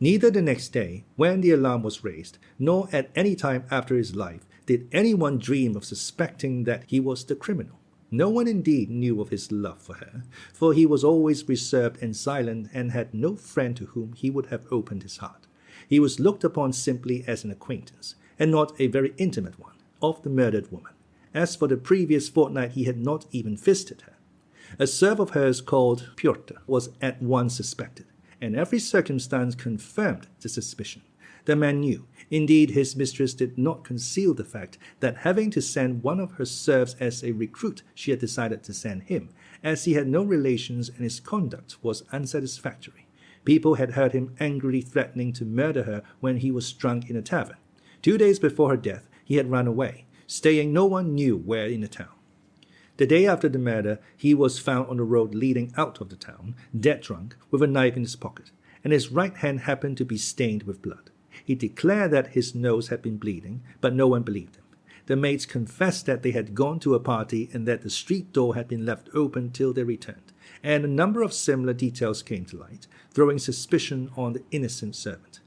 Neither the next day, when the alarm was raised, nor at any time after his life, did anyone dream of suspecting that he was the criminal. No one indeed knew of his love for her, for he was always reserved and silent and had no friend to whom he would have opened his heart. He was looked upon simply as an acquaintance, and not a very intimate one, of the murdered woman. As for the previous fortnight, he had not even visited her. A serf of hers called Pyotr was at once suspected, and every circumstance confirmed the suspicion. The man knew. Indeed, his mistress did not conceal the fact that having to send one of her serfs as a recruit, she had decided to send him, as he had no relations and his conduct was unsatisfactory. People had heard him angrily threatening to murder her when he was drunk in a tavern. 2 days before her death, he had run away, staying no one knew where in the town. The day after the murder, he was found on the road leading out of the town, dead drunk, with a knife in his pocket, and his right hand happened to be stained with blood. He declared that his nose had been bleeding, but no one believed him. The maids confessed that they had gone to a party and that the street door had been left open till they returned, and a number of similar details came to light, throwing suspicion on the innocent servant.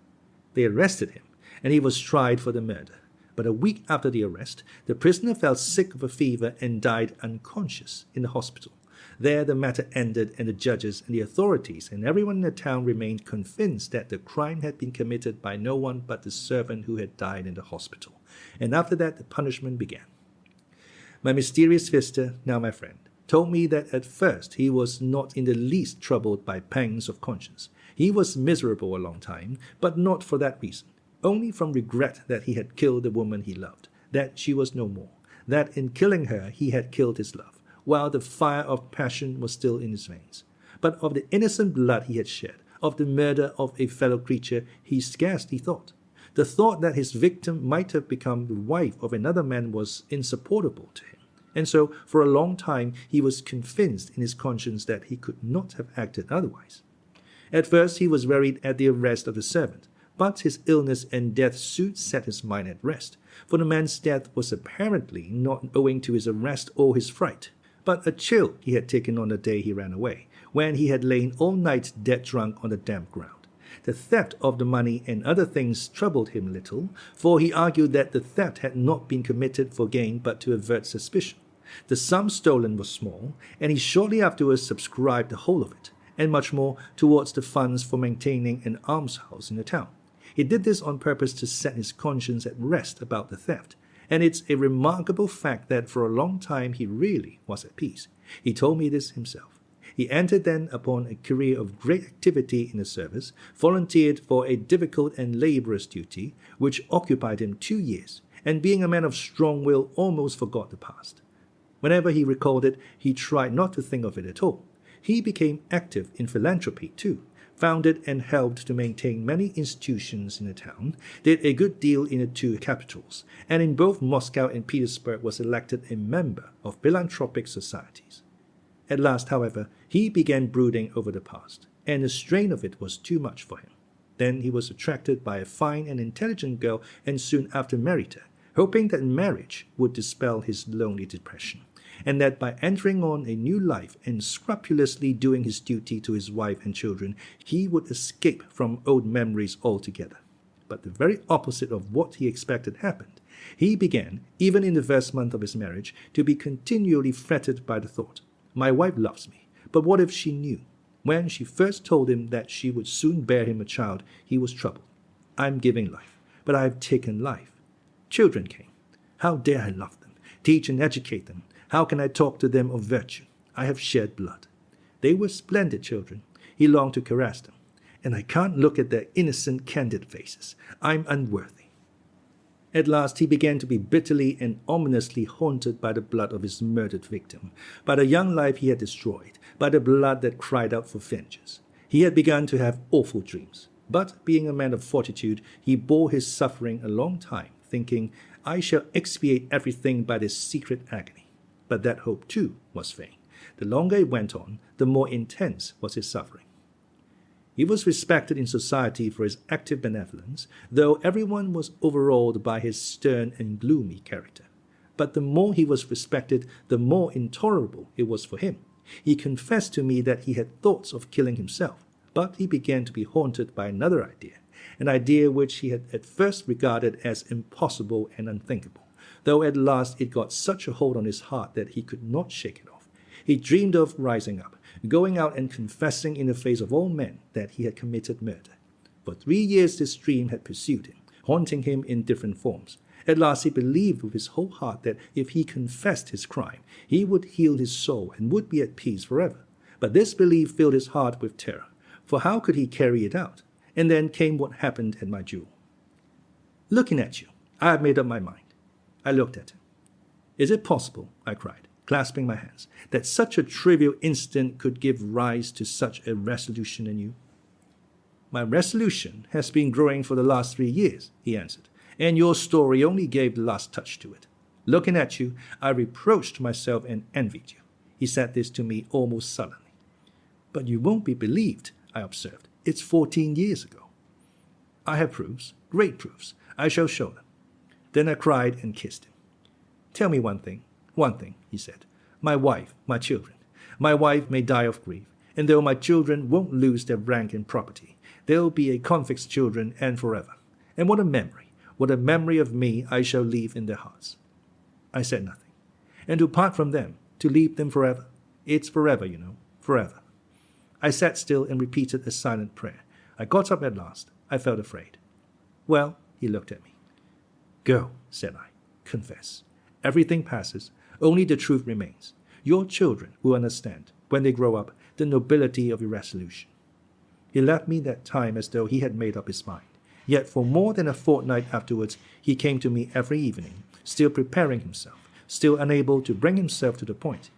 They arrested him, and he was tried for the murder. But a week after the arrest, the prisoner fell sick of a fever and died unconscious in the hospital. There the matter ended, and the judges and the authorities and everyone in the town remained convinced that the crime had been committed by no one but the servant who had died in the hospital. And after that the punishment began. My mysterious visitor, now my friend, told me that at first he was not in the least troubled by pangs of conscience. He was miserable a long time, but not for that reason. Only from regret that he had killed the woman he loved, that she was no more, that in killing her he had killed his love, while the fire of passion was still in his veins. But of the innocent blood he had shed, of the murder of a fellow creature, he scarcely thought. The thought that his victim might have become the wife of another man was insupportable to him, and so for a long time he was convinced in his conscience that he could not have acted otherwise. At first he was worried at the arrest of the servant, but his illness and death soon set his mind at rest, for the man's death was apparently not owing to his arrest or his fright, but a chill he had taken on the day he ran away, when he had lain all night dead drunk on the damp ground. The theft of the money and other things troubled him little, for he argued that the theft had not been committed for gain but to avert suspicion. The sum stolen was small, and he shortly afterwards subscribed the whole of it, and much more, towards the funds for maintaining an almshouse in the town. He did this on purpose to set his conscience at rest about the theft, and it's a remarkable fact that for a long time he really was at peace. He told me this himself. He entered then upon a career of great activity in the service, volunteered for a difficult and laborious duty, which occupied him 2 years, and being a man of strong will, almost forgot the past. Whenever he recalled it, he tried not to think of it at all. He became active in philanthropy too, founded and helped to maintain many institutions in the town, did a good deal in the two capitals, and in both Moscow and Petersburg was elected a member of philanthropic societies. At last, however, he began brooding over the past, and the strain of it was too much for him. Then he was attracted by a fine and intelligent girl and soon after married her, hoping that marriage would dispel his lonely depression, and that by entering on a new life and scrupulously doing his duty to his wife and children, he would escape from old memories altogether. But the very opposite of what he expected happened. He began, even in the first month of his marriage, to be continually fretted by the thought, "My wife loves me, but what if she knew?" When she first told him that she would soon bear him a child, he was troubled. "I'm giving life, but I have taken life." Children came. How dare I love them, teach and educate them? How can I talk to them of virtue? I have shed blood. They were splendid children. He longed to caress them. And I can't look at their innocent, candid faces. I'm unworthy. At last he began to be bitterly and ominously haunted by the blood of his murdered victim, by the young life he had destroyed, by the blood that cried out for vengeance. He had begun to have awful dreams, but being a man of fortitude, he bore his suffering a long time, thinking, "I shall expiate everything by this secret agony." But that hope, too, was vain. The longer it went on, the more intense was his suffering. He was respected in society for his active benevolence, though everyone was overawed by his stern and gloomy character. But the more he was respected, the more intolerable it was for him. He confessed to me that he had thoughts of killing himself, but he began to be haunted by another idea, an idea which he had at first regarded as impossible and unthinkable, though at last it got such a hold on his heart that he could not shake it off. He dreamed of rising up, going out and confessing in the face of all men that he had committed murder. For 3 years this dream had pursued him, haunting him in different forms. At last he believed with his whole heart that if he confessed his crime, he would heal his soul and would be at peace forever. But this belief filled his heart with terror, for how could he carry it out? And then came what happened at my duel. "Looking at you, I have made up my mind." I looked at him. "Is it possible," I cried, clasping my hands, "that such a trivial incident could give rise to such a resolution in you?" "My resolution has been growing for the last 3 years," he answered, "and your story only gave the last touch to it. Looking at you, I reproached myself and envied you." He said this to me almost sullenly. "But you won't be believed," I observed. "It's 14 years ago." "I have proofs, great proofs. I shall show them." Then I cried and kissed him. "Tell me one thing, he said. "My wife, my children. My wife may die of grief, and though my children won't lose their rank and property, they'll be a convict's children and forever. And what a memory of me I shall leave in their hearts." I said nothing. "And to part from them, to leave them forever? It's forever, you know, forever." I sat still and repeated a silent prayer. I got up at last. I felt afraid. "Well," he looked at me. "Go," said I. "Confess. Everything passes. Only the truth remains. Your children will understand, when they grow up, the nobility of your resolution." He left me that time as though he had made up his mind. Yet for more than a fortnight afterwards, he came to me every evening, still preparing himself, still unable to bring himself to the point.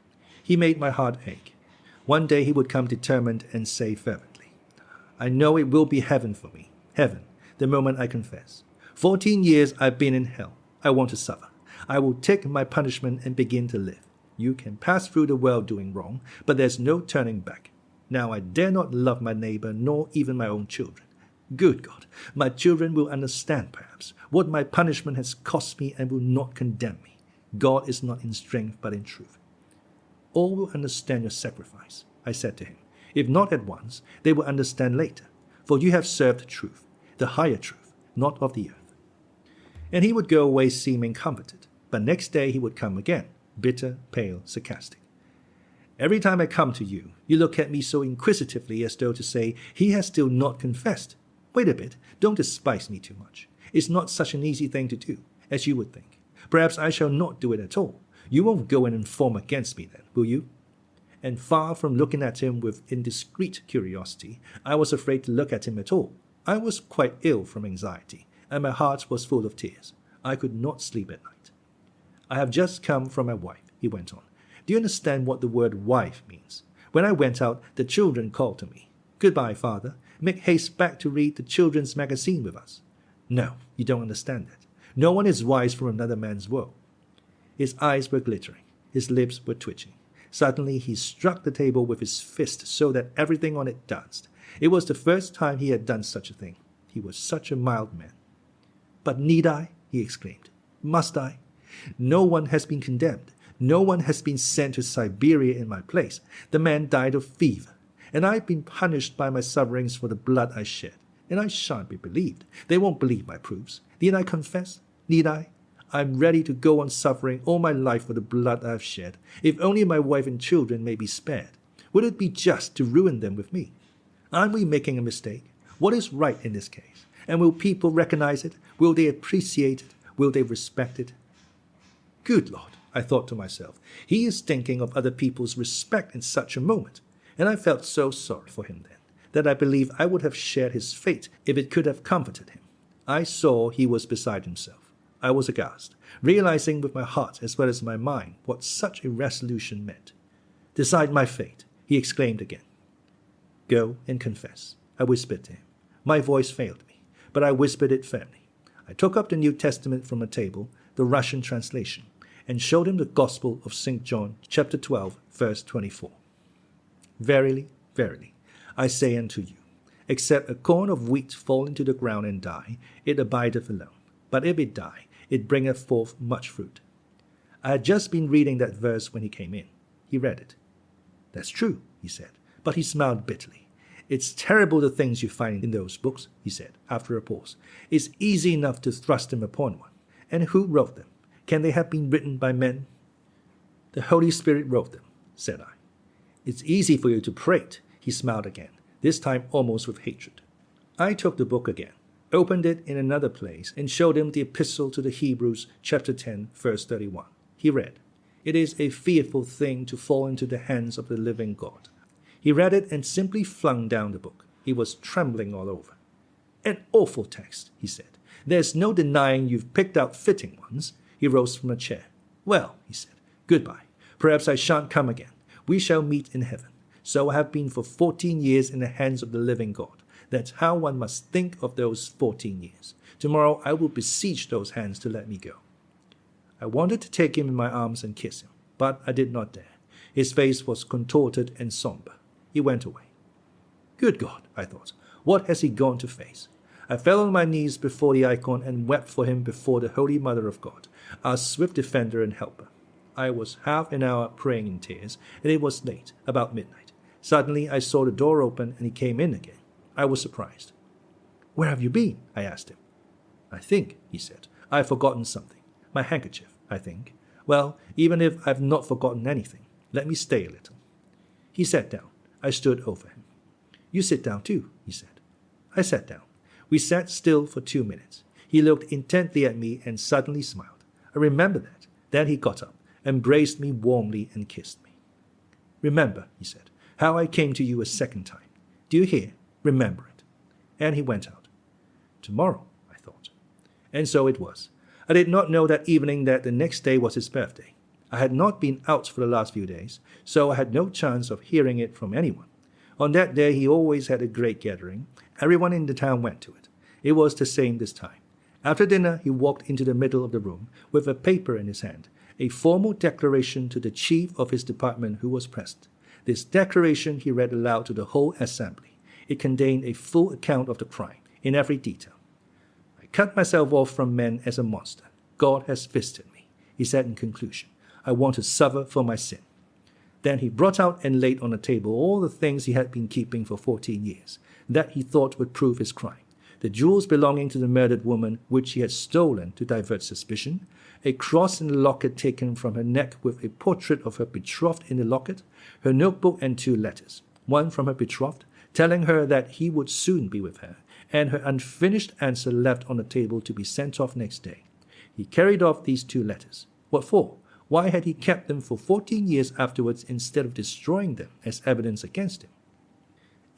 He made my heart ache. One day he would come determined and say fervently, "I know it will be heaven for me, heaven, the moment I confess. 14 years I've been in hell. I want to suffer. I will take my punishment and begin to live. You can pass through the world doing wrong, but there's no turning back. Now I dare not love my neighbor, nor even my own children. Good God, my children will understand, perhaps, what my punishment has cost me and will not condemn me. God is not in strength, but in truth. All will understand your sacrifice, I said to him. If not at once, they will understand later, for you have served truth, the higher truth, not of the earth. And he would go away seeming comforted, but next day he would come again, bitter, pale, sarcastic. Every time I come to you, you look at me so inquisitively as though to say, he has still not confessed. Wait a bit, don't despise me too much. It's not such an easy thing to do, as you would think. Perhaps I shall not do it at all. You won't go and inform against me then, will you? And far from looking at him with indiscreet curiosity, I was afraid to look at him at all. I was quite ill from anxiety, and my heart was full of tears. I could not sleep at night. I have just come from my wife, he went on. Do you understand what the word wife means? When I went out, the children called to me. Goodbye, Father. Make haste back to read the children's magazine with us. No, you don't understand that. No one is wise from another man's woe. His eyes were glittering. His lips were twitching. Suddenly he struck the table with his fist so that everything on it danced. It was the first time he had done such a thing. He was such a mild man. But need I? He exclaimed. Must I? No one has been condemned. No one has been sent to Siberia in my place. The man died of fever, and I've been punished by my sufferings for the blood I shed. And I shan't be believed. They won't believe my proofs. Need I confess? Need I? I'm ready to go on suffering all my life for the blood I have shed, if only my wife and children may be spared. Would it be just to ruin them with me? Aren't we making a mistake? What is right in this case? And will people recognize it? Will they appreciate it? Will they respect it? Good Lord, I thought to myself, he is thinking of other people's respect in such a moment. And I felt so sorry for him then, that I believe I would have shared his fate if it could have comforted him. I saw he was beside himself. I was aghast, realizing with my heart as well as my mind what such a resolution meant. Decide my fate, he exclaimed again. Go and confess, I whispered to him. My voice failed me, but I whispered it firmly. I took up the New Testament from a table, the Russian translation, and showed him the Gospel of St. John, chapter 12, verse 24. Verily, verily, I say unto you, except a corn of wheat fall into the ground and die, it abideth alone. But if it die, it bringeth forth much fruit. I had just been reading that verse when he came in. He read it. That's true, he said, but he smiled bitterly. It's terrible the things you find in those books, he said, after a pause. It's easy enough to thrust them upon one. And who wrote them? Can they have been written by men? The Holy Spirit wrote them, said I. It's easy for you to prate, he smiled again, this time almost with hatred. I took the book again, opened it in another place, and showed him the epistle to the Hebrews, chapter 10, verse 31. He read, It is a fearful thing to fall into the hands of the living God. He read it and simply flung down the book. He was trembling all over. An awful text, he said. There's no denying you've picked out fitting ones. He rose from a chair. Well, he said, goodbye. Perhaps I shan't come again. We shall meet in heaven. So I have been for 14 years in the hands of the living God. That's how one must think of those 14 years. Tomorrow I will beseech those hands to let me go. I wanted to take him in my arms and kiss him, but I did not dare. His face was contorted and somber. He went away. Good God, I thought, what has he gone to face? I fell on my knees before the icon and wept for him before the Holy Mother of God, our swift defender and helper. I was half an hour praying in tears, and it was late, about midnight. Suddenly I saw the door open, and he came in again. I was surprised. Where have you been? I asked him. I think, he said, I've forgotten something. My handkerchief, I think. Well, even if I've not forgotten anything, let me stay a little. He sat down. I stood over him. You sit down too, he said. I sat down. We sat still for 2 minutes. He looked intently at me and suddenly smiled. I remember that. Then he got up, embraced me warmly, and kissed me. Remember, he said, how I came to you a second time. Do you hear? Remember it. And he went out. Tomorrow, I thought. And so it was. I did not know that evening that the next day was his birthday. I had not been out for the last few days, so I had no chance of hearing it from anyone. On that day he always had a great gathering. Everyone in the town went to it. It was the same this time. After dinner, he walked into the middle of the room with a paper in his hand, a formal declaration to the chief of his department who was present. This declaration he read aloud to the whole assembly. It contained a full account of the crime, in every detail. I cut myself off from men as a monster. God has visited me, he said in conclusion. I want to suffer for my sin. Then he brought out and laid on the table all the things he had been keeping for 14 years, that he thought would prove his crime. The jewels belonging to the murdered woman, which he had stolen to divert suspicion, a cross and a locket taken from her neck with a portrait of her betrothed in the locket, her notebook and 2 letters, one from her betrothed, telling her that he would soon be with her, and her unfinished answer left on the table to be sent off next day. He carried off these 2 letters. What for? Why had he kept them for 14 years afterwards instead of destroying them as evidence against him?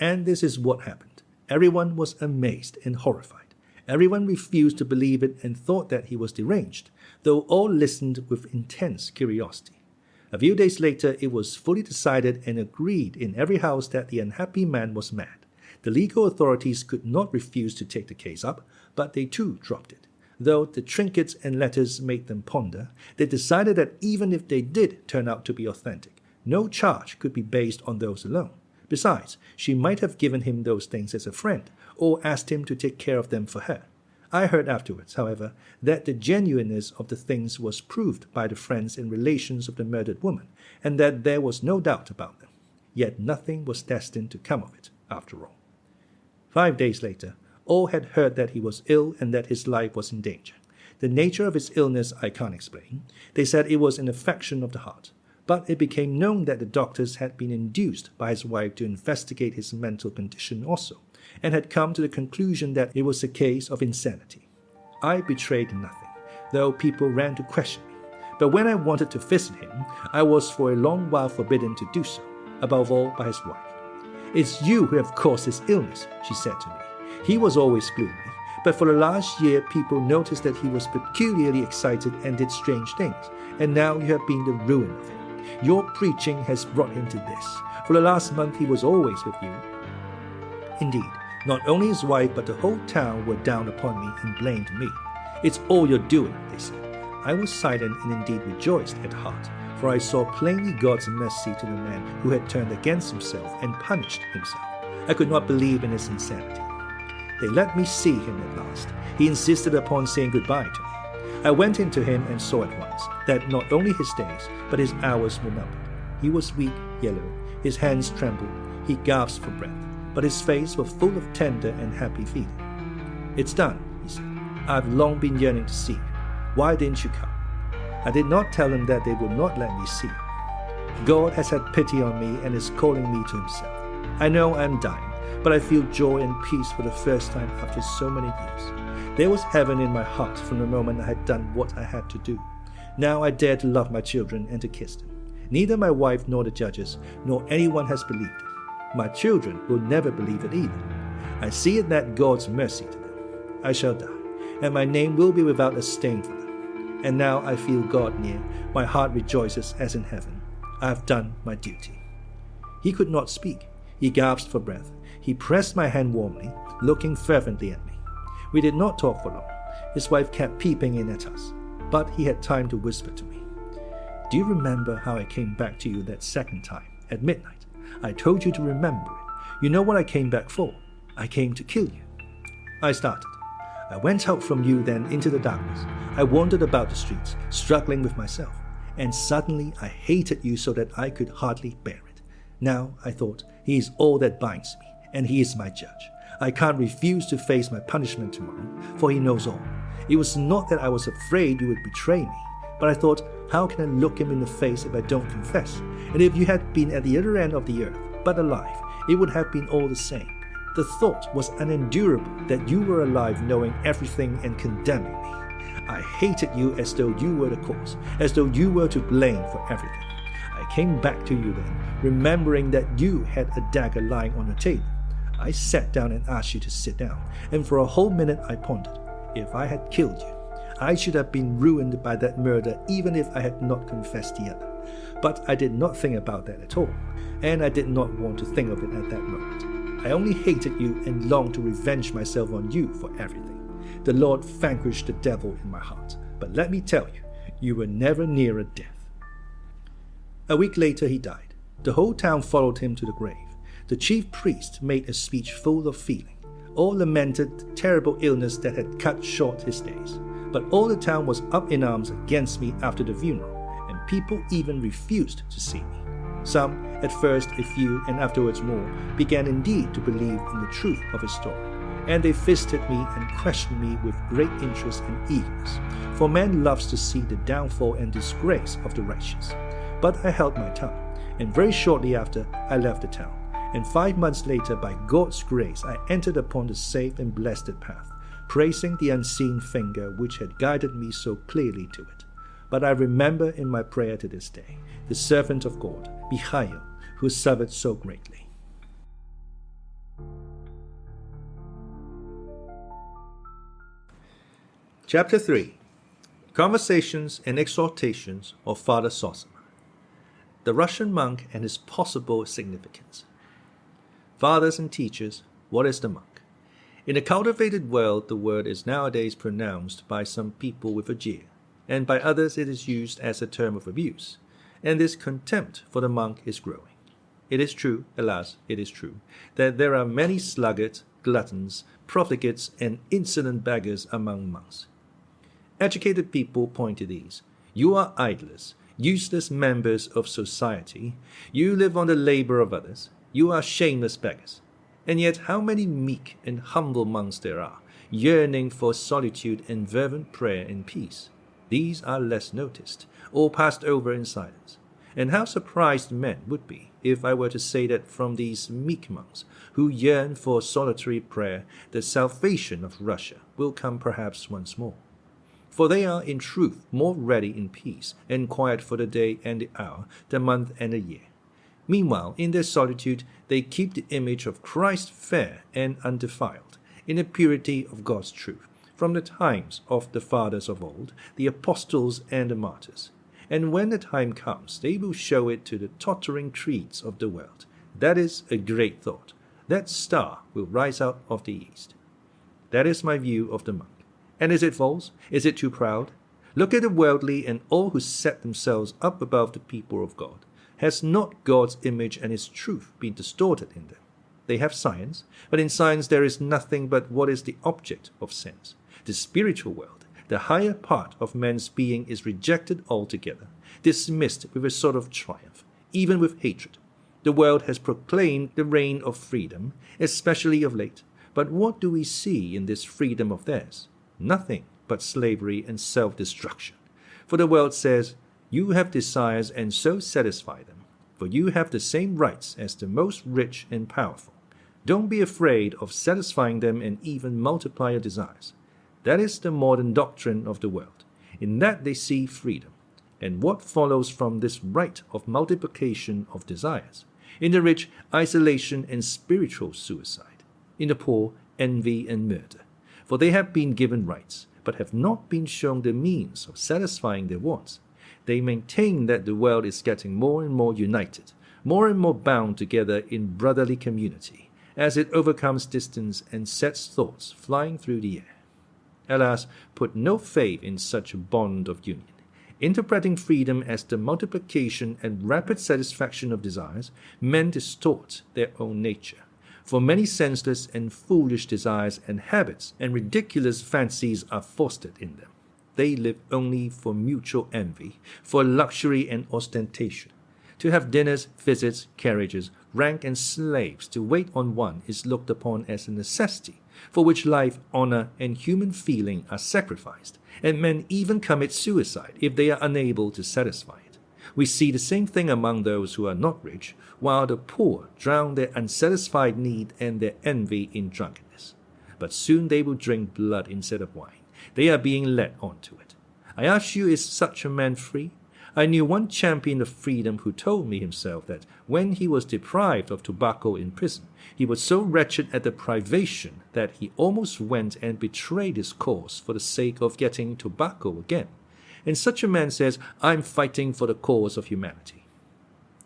And this is what happened. Everyone was amazed and horrified. Everyone refused to believe it and thought that he was deranged, though all listened with intense curiosity. A few days later, it was fully decided and agreed in every house that the unhappy man was mad. The legal authorities could not refuse to take the case up, but they too dropped it. Though the trinkets and letters made them ponder, they decided that even if they did turn out to be authentic, no charge could be based on those alone. Besides, she might have given him those things as a friend, or asked him to take care of them for her. I heard afterwards, however, that the genuineness of the things was proved by the friends and relations of the murdered woman, and that there was no doubt about them. Yet nothing was destined to come of it, after all. 5 days later, all had heard that he was ill and that his life was in danger. The nature of his illness I can't explain. They said it was an affection of the heart. But it became known that the doctors had been induced by his wife to investigate his mental condition also, and had come to the conclusion that it was a case of insanity. I betrayed nothing, though people ran to question me. But when I wanted to visit him, I was for a long while forbidden to do so, above all by his wife. "It's you who have caused his illness," she said to me. He was always gloomy, but for the last year people noticed that he was peculiarly excited and did strange things, and now you have been the ruin of him. Your preaching has brought him to this. For the last month he was always with you. Indeed, not only his wife but the whole town were down upon me and blamed me. "It's all your doing," they said. I was silent and indeed rejoiced at heart, for I saw plainly God's mercy to the man who had turned against himself and punished himself. I could not believe in his insanity. They let me see him at last. He insisted upon saying goodbye to me. I went into him and saw at once that not only his days, but his hours were numbered. He was weak, yellow, his hands trembled, he gasped for breath, but his face was full of tender and happy feeling. "It's done," he said. "I've long been yearning to see you. Why didn't you come?" I did not tell him that they would not let me see him. God has had pity on me and is calling me to himself. I know I am dying, but I feel joy and peace for the first time after so many years. There was heaven in my heart from the moment I had done what I had to do. Now I dare to love my children and to kiss them. Neither my wife nor the judges, nor anyone has believed it. My children will never believe it either. I see it that God's mercy to them. I shall die, and my name will be without a stain for them. And now I feel God near. My heart rejoices as in heaven. I have done my duty." He could not speak. He gasped for breath. He pressed my hand warmly, looking fervently at me. We did not talk for long. His wife kept peeping in at us, but he had time to whisper to me. "Do you remember how I came back to you that second time, at midnight? I told you to remember it. You know what I came back for? I came to kill you." I started. I went out from you then into the darkness. I wandered about the streets, struggling with myself, and suddenly I hated you so that I could hardly bear it. Now, I thought, he is all that binds me, and he is my judge. I can't refuse to face my punishment tomorrow, for he knows all. It was not that I was afraid you would betray me, but I thought, how can I look him in the face if I don't confess? And if you had been at the other end of the earth, but alive, it would have been all the same. The thought was unendurable that you were alive knowing everything and condemning me. I hated you as though you were the cause, as though you were to blame for everything. I came back to you then, remembering that you had a dagger lying on the table. I sat down and asked you to sit down, and for a whole minute I pondered. If I had killed you, I should have been ruined by that murder even if I had not confessed the other. But I did not think about that at all, and I did not want to think of it at that moment. I only hated you and longed to revenge myself on you for everything. the Lord vanquished the devil in my heart. But let me tell you, you were never nearer death." A week later he died. The whole town followed him to the grave. The chief priest made a speech full of feeling. All lamented the terrible illness that had cut short his days. But all the town was up in arms against me after the funeral, and people even refused to see me. Some, at first a few and afterwards more, began indeed to believe in the truth of his story, and they visited me and questioned me with great interest and eagerness, for man loves to see the downfall and disgrace of the righteous. But I held my tongue, and very shortly after I left the town, and 5 months later, by God's grace, I entered upon the safe and blessed path, praising the unseen finger which had guided me so clearly to it. But I remember in my prayer to this day the servant of God, Michael, who suffered so greatly. Chapter 3. Conversations and Exhortations of Father Zossima. The Russian monk and his possible significance. Fathers and teachers, what is the monk? In a cultivated world, the word is nowadays pronounced by some people with a jeer, and by others it is used as a term of abuse, and this contempt for the monk is growing. It is true, alas, it is true, that there are many sluggards, gluttons, profligates, and insolent beggars among monks. Educated people point to these. You are idlers, useless members of society. You live on the labor of others. You are shameless beggars. And yet how many meek and humble monks there are, yearning for solitude and fervent prayer and peace. These are less noticed, or passed over in silence. And how surprised men would be if I were to say that from these meek monks, who yearn for solitary prayer, the salvation of Russia will come perhaps once more. For they are in truth more ready in peace and quiet for the day and the hour, the month and the year. Meanwhile, in their solitude, they keep the image of Christ fair and undefiled, in the purity of God's truth, from the times of the fathers of old, the apostles and the martyrs. And when the time comes, they will show it to the tottering creeds of the world. That is a great thought. That star will rise out of the east. That is my view of the monk. And is it false? Is it too proud? Look at the worldly and all who set themselves up above the people of God. Has not God's image and his truth been distorted in them? They have science, but in science there is nothing but what is the object of sense. The spiritual world, the higher part of man's being, is rejected altogether, dismissed with a sort of triumph, even with hatred. The world has proclaimed the reign of freedom, especially of late. But what do we see in this freedom of theirs? Nothing but slavery and self-destruction. For the world says, you have desires and so satisfy them, for you have the same rights as the most rich and powerful. Don't be afraid of satisfying them and even multiply your desires. That is the modern doctrine of the world. In that they see freedom. And what follows from this right of multiplication of desires? In the rich, isolation and spiritual suicide. In the poor, envy and murder. For they have been given rights, but have not been shown the means of satisfying their wants. They maintain that the world is getting more and more united, more and more bound together in brotherly community, as it overcomes distance and sets thoughts flying through the air. Alas, put no faith in such a bond of union. Interpreting freedom as the multiplication and rapid satisfaction of desires, men distort their own nature. For many senseless and foolish desires and habits and ridiculous fancies are fostered in them. They live only for mutual envy, for luxury and ostentation. To have dinners, visits, carriages, rank and slaves to wait on one is looked upon as a necessity, for which life, honor, and human feeling are sacrificed, and men even commit suicide if they are unable to satisfy it. We see the same thing among those who are not rich, while the poor drown their unsatisfied need and their envy in drunkenness. But soon they will drink blood instead of wine. They are being led on to it. I ask you, is such a man free? I knew one champion of freedom who told me himself that when he was deprived of tobacco in prison, he was so wretched at the privation that he almost went and betrayed his cause for the sake of getting tobacco again. And such a man says, I'm fighting for the cause of humanity.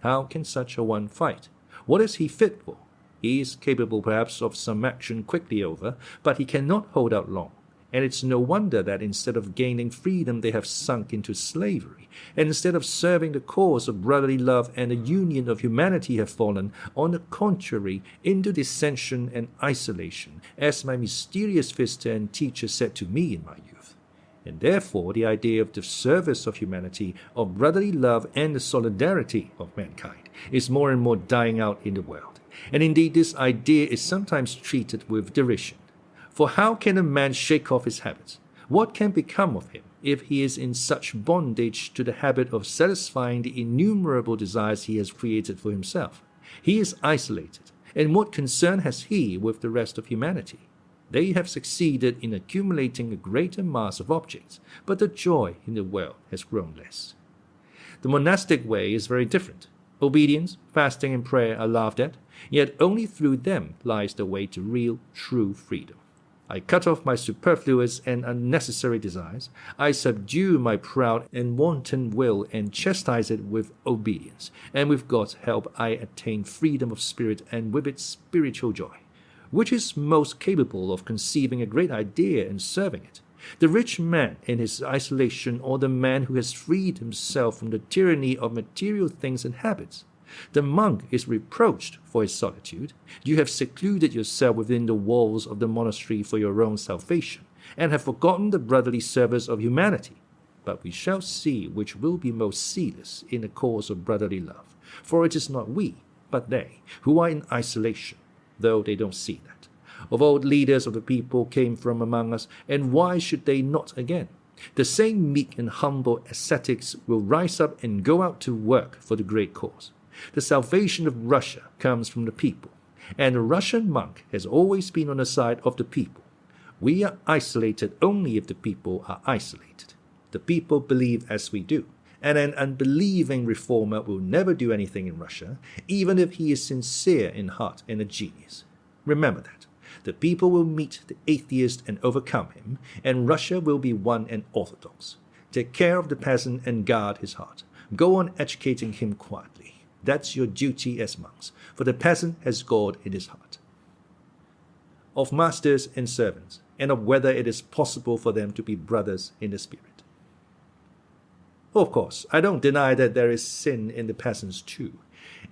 How can such a one fight? What is he fit for? He is capable perhaps of some action quickly over, but he cannot hold out long. And it's no wonder that instead of gaining freedom, they have sunk into slavery. And instead of serving the cause of brotherly love and the union of humanity, have fallen, on the contrary, into dissension and isolation, as my mysterious visitor and teacher said to me in my youth. And therefore the idea of the service of humanity, of brotherly love and the solidarity of mankind, is more and more dying out in the world. And indeed this idea is sometimes treated with derision. For how can a man shake off his habits? What can become of him if he is in such bondage to the habit of satisfying the innumerable desires he has created for himself? He is isolated, and what concern has he with the rest of humanity? They have succeeded in accumulating a greater mass of objects, but the joy in the world has grown less. The monastic way is very different. Obedience, fasting, and prayer are laughed at, yet only through them lies the way to real, true freedom. I cut off my superfluous and unnecessary desires. I subdue my proud and wanton will and chastise it with obedience. And with God's help I attain freedom of spirit and with it spiritual joy. Which is most capable of conceiving a great idea and serving it? The rich man in his isolation, or the man who has freed himself from the tyranny of material things and habits? The monk is reproached for his solitude. You have secluded yourself within the walls of the monastery for your own salvation, and have forgotten the brotherly service of humanity. But we shall see which will be most zealous in the cause of brotherly love. For it is not we, but they, who are in isolation, though they don't see that. Of old leaders of the people came from among us, and why should they not again? The same meek and humble ascetics will rise up and go out to work for the great cause. The salvation of Russia comes from the people, and the Russian monk has always been on the side of the people. We are isolated only if the people are isolated. The people believe as we do, and an unbelieving reformer will never do anything in Russia, even if he is sincere in heart and a genius. Remember that. The people will meet the atheist and overcome him, and Russia will be one and orthodox. Take care of the peasant and guard his heart. Go on educating him quietly. That's your duty as monks, for the peasant has God in his heart. Of masters and servants, and of whether it is possible for them to be brothers in the spirit. Of course, I don't deny that there is sin in the peasants too,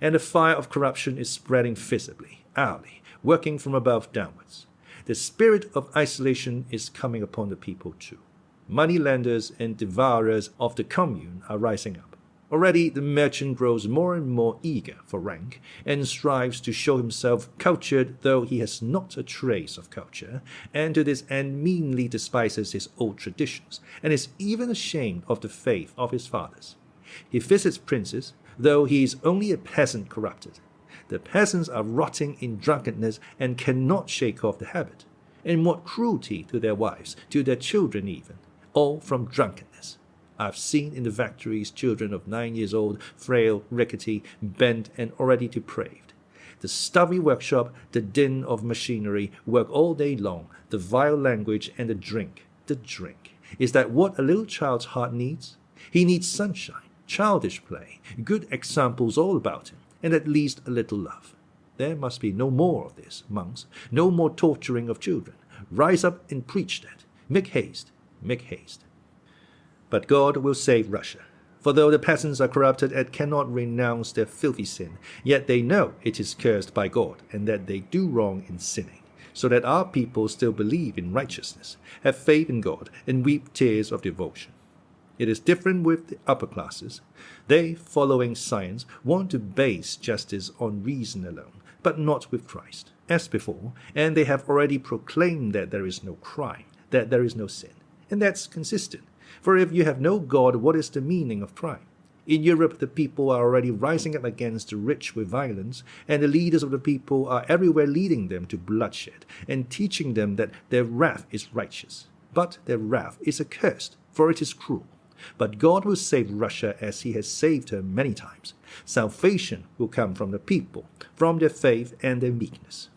and the fire of corruption is spreading visibly, hourly, working from above downwards. The spirit of isolation is coming upon the people too. Moneylenders and devourers of the commune are rising up. Already the merchant grows more and more eager for rank, and strives to show himself cultured, though he has not a trace of culture, and to this end meanly despises his old traditions, and is even ashamed of the faith of his fathers. He visits princes, though he is only a peasant corrupted. The peasants are rotting in drunkenness and cannot shake off the habit. And what cruelty to their wives, to their children even, all from drunkenness. I've seen in the factories children of 9 years old, frail, rickety, bent, and already depraved. The stuffy workshop, the din of machinery, work all day long, the vile language, and the drink. The drink. Is that what a little child's heart needs? He needs sunshine, childish play, good examples all about him, and at least a little love. There must be no more of this, monks, no more torturing of children. Rise up and preach that. Make haste, make haste. But God will save Russia. For though the peasants are corrupted and cannot renounce their filthy sin, yet they know it is cursed by God, and that they do wrong in sinning, so that our people still believe in righteousness, have faith in God, and weep tears of devotion. It is different with the upper classes. They, following science, want to base justice on reason alone, but not with Christ, as before, and they have already proclaimed that there is no crime, that there is no sin, and that's consistent. For if you have no God, what is the meaning of crime? In Europe, the people are already rising up against the rich with violence, and the leaders of the people are everywhere leading them to bloodshed, and teaching them that their wrath is righteous. But their wrath is accursed, for it is cruel. But God will save Russia as he has saved her many times. Salvation will come from the people, from their faith and their meekness.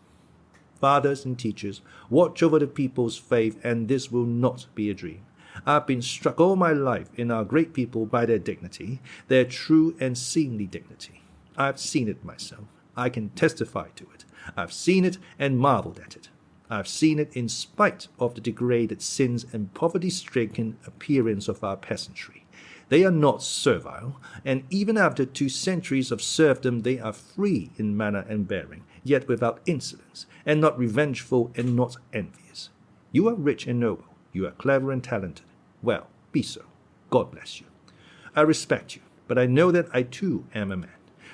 Fathers and teachers, watch over the people's faith, and this will not be a dream. I've been struck all my life in our great people by their dignity, their true and seemly dignity. I've seen it myself. I can testify to it. I've seen it and marveled at it. I have seen it in spite of the degraded sins and poverty-stricken appearance of our peasantry. They are not servile, and even after 2 centuries of serfdom they are free in manner and bearing, yet without insolence, and not revengeful and not envious. You are rich and noble. You are clever and talented. Well, be so. God bless you. I respect you, but I know that I too am a man.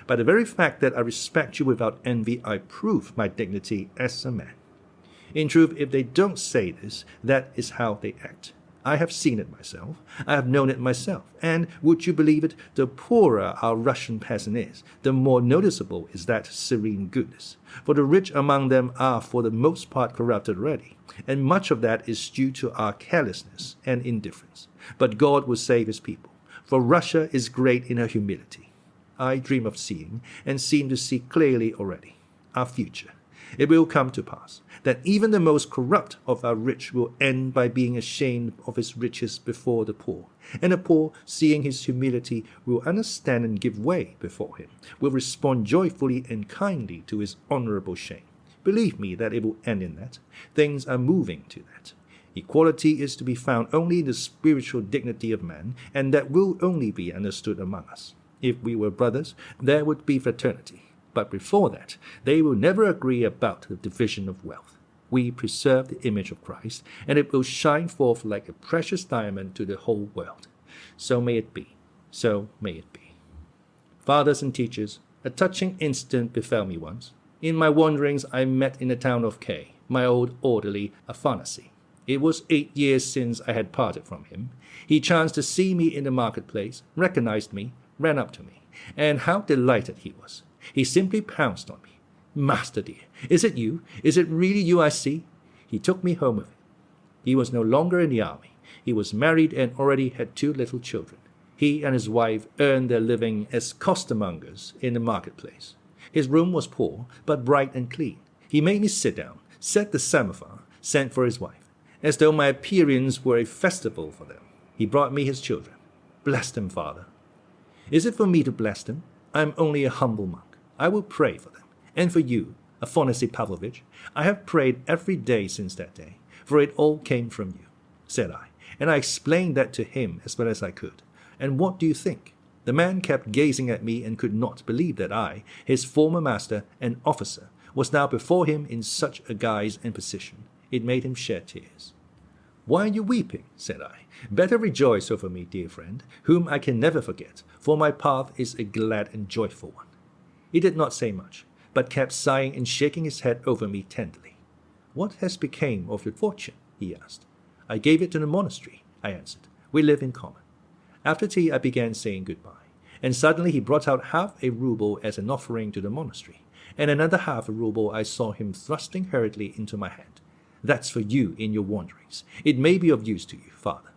By the very fact that I respect you without envy, I prove my dignity as a man. In truth, if they don't say this, that is how they act. I have seen it myself. I have known it myself. And, would you believe it, the poorer our Russian peasant is, the more noticeable is that serene goodness. For the rich among them are for the most part corrupted already, and much of that is due to our carelessness and indifference. But God will save his people, for Russia is great in her humility. I dream of seeing, and seem to see clearly already, our future. It will come to pass that even the most corrupt of our rich will end by being ashamed of his riches before the poor, and the poor, seeing his humility, will understand and give way before him, will respond joyfully and kindly to his honorable shame. Believe me that it will end in that. Things are moving to that. Equality is to be found only in the spiritual dignity of man, and that will only be understood among us. If we were brothers, there would be fraternity. But before that, they will never agree about the division of wealth. We preserve the image of Christ, and it will shine forth like a precious diamond to the whole world. So may it be. So may it be. Fathers and teachers, a touching incident befell me once. In my wanderings, I met in the town of K, my old orderly Afanasy. It was 8 years since I had parted from him. He chanced to see me in the marketplace, recognized me, ran up to me, and how delighted he was. He simply pounced on me. Master dear, is it you? Is it really you I see? He took me home with him. He was no longer in the army. He was married and already had 2 little children. He and his wife earned their living as costermongers in the marketplace. His room was poor, but bright and clean. He made me sit down, set the semaphore, sent for his wife, as though my appearance were a festival for them. He brought me his children. Bless them, Father. Is it for me to bless them? I am only a humble monk. I will pray for them. And for you, Afanasy Pavlovitch, I have prayed every day since that day, for it all came from you, said I, and I explained that to him as well as I could. And what do you think? The man kept gazing at me and could not believe that I, his former master and officer, was now before him in such a guise and position. It made him shed tears. Why are you weeping? Said I. Better rejoice over me, dear friend, whom I can never forget, for my path is a glad and joyful one. He did not say much, but kept sighing and shaking his head over me tenderly. What has become of your fortune? He asked. I gave it to the monastery, I answered. We live in common. After tea I began saying goodbye, and suddenly he brought out half a rouble as an offering to the monastery, and another half a rouble I saw him thrusting hurriedly into my hand. That's for you in your wanderings. It may be of use to you, Father.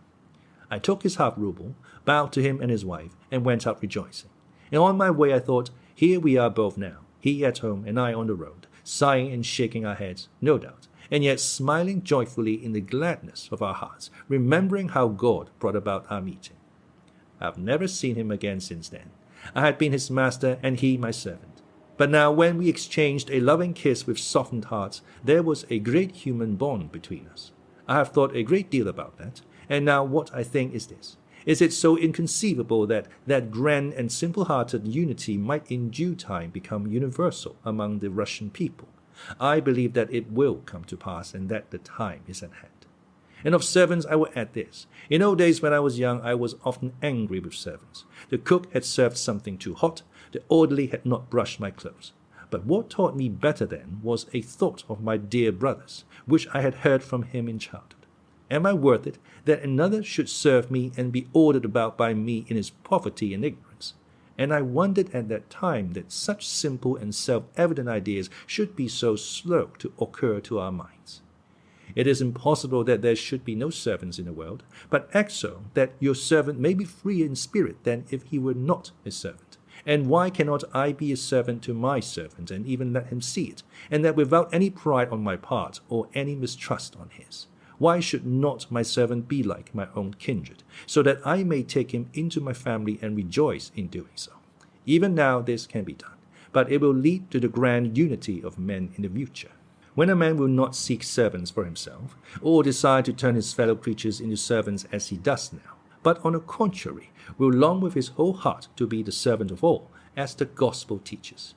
I took his half rouble, bowed to him and his wife, and went out rejoicing. And on my way I thought, here we are both now, he at home and I on the road, sighing and shaking our heads, no doubt, and yet smiling joyfully in the gladness of our hearts, remembering how God brought about our meeting. I have never seen him again since then. I had been his master and he my servant. But now when we exchanged a loving kiss with softened hearts, there was a great human bond between us. I have thought a great deal about that, and now what I think is this. Is it so inconceivable that that grand and simple-hearted unity might in due time become universal among the Russian people? I believe that it will come to pass and that the time is at hand. And of servants I will add this. In old days when I was young, I was often angry with servants. The cook had served something too hot, the orderly had not brushed my clothes. But what taught me better then was a thought of my dear brothers, which I had heard from him in childhood. Am I worth it that another should serve me and be ordered about by me in his poverty and ignorance? And I wondered at that time that such simple and self-evident ideas should be so slow to occur to our minds. It is impossible that there should be no servants in the world, but act so that your servant may be free in spirit than if he were not a servant. And why cannot I be a servant to my servant and even let him see it, and that without any pride on my part or any mistrust on his? Why should not my servant be like my own kindred, so that I may take him into my family and rejoice in doing so? Even now this can be done, but it will lead to the grand unity of men in the future. when a man will not seek servants for himself, or desire to turn his fellow creatures into servants as he does now, but on the contrary, will long with his whole heart to be the servant of all, as the gospel teaches.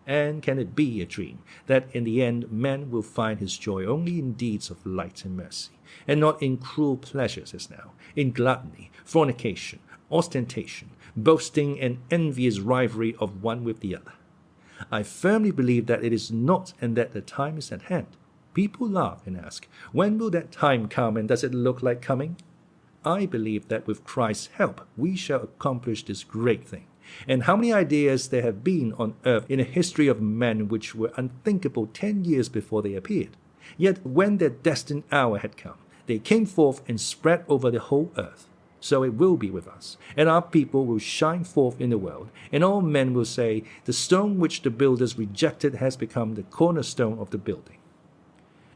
And can it be a dream that in the end man will find his joy only in deeds of light and mercy, and not in cruel pleasures as now, in gluttony, fornication, ostentation, boasting, and envious rivalry of one with the other? I firmly believe that it is not, and that the time is at hand. People laugh and ask, when will that time come, and does it look like coming? I believe that with Christ's help we shall accomplish this great thing. And how many ideas there have been on earth in the history of men which were unthinkable 10 years before they appeared. Yet when their destined hour had come, they came forth and spread over the whole earth. So it will be with us, and our people will shine forth in the world, and all men will say, the stone which the builders rejected has become the cornerstone of the building.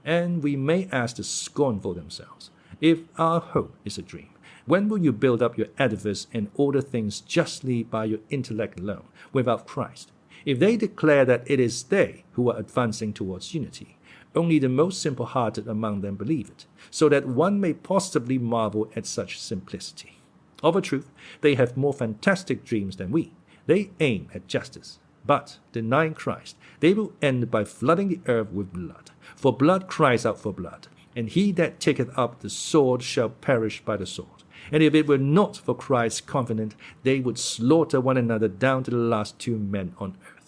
And we may ask the scornful themselves, if our hope is a dream, when will you build up your edifice and order things justly by your intellect alone, without Christ? If they declare that it is they who are advancing towards unity, only the most simple-hearted among them believe it, so that one may possibly marvel at such simplicity. Of a truth, they have more fantastic dreams than we. They aim at justice, but, denying Christ, they will end by flooding the earth with blood. For blood cries out for blood, and he that taketh up the sword shall perish by the sword. And if it were not for Christ's covenant, they would slaughter one another down to the last 2 men on earth.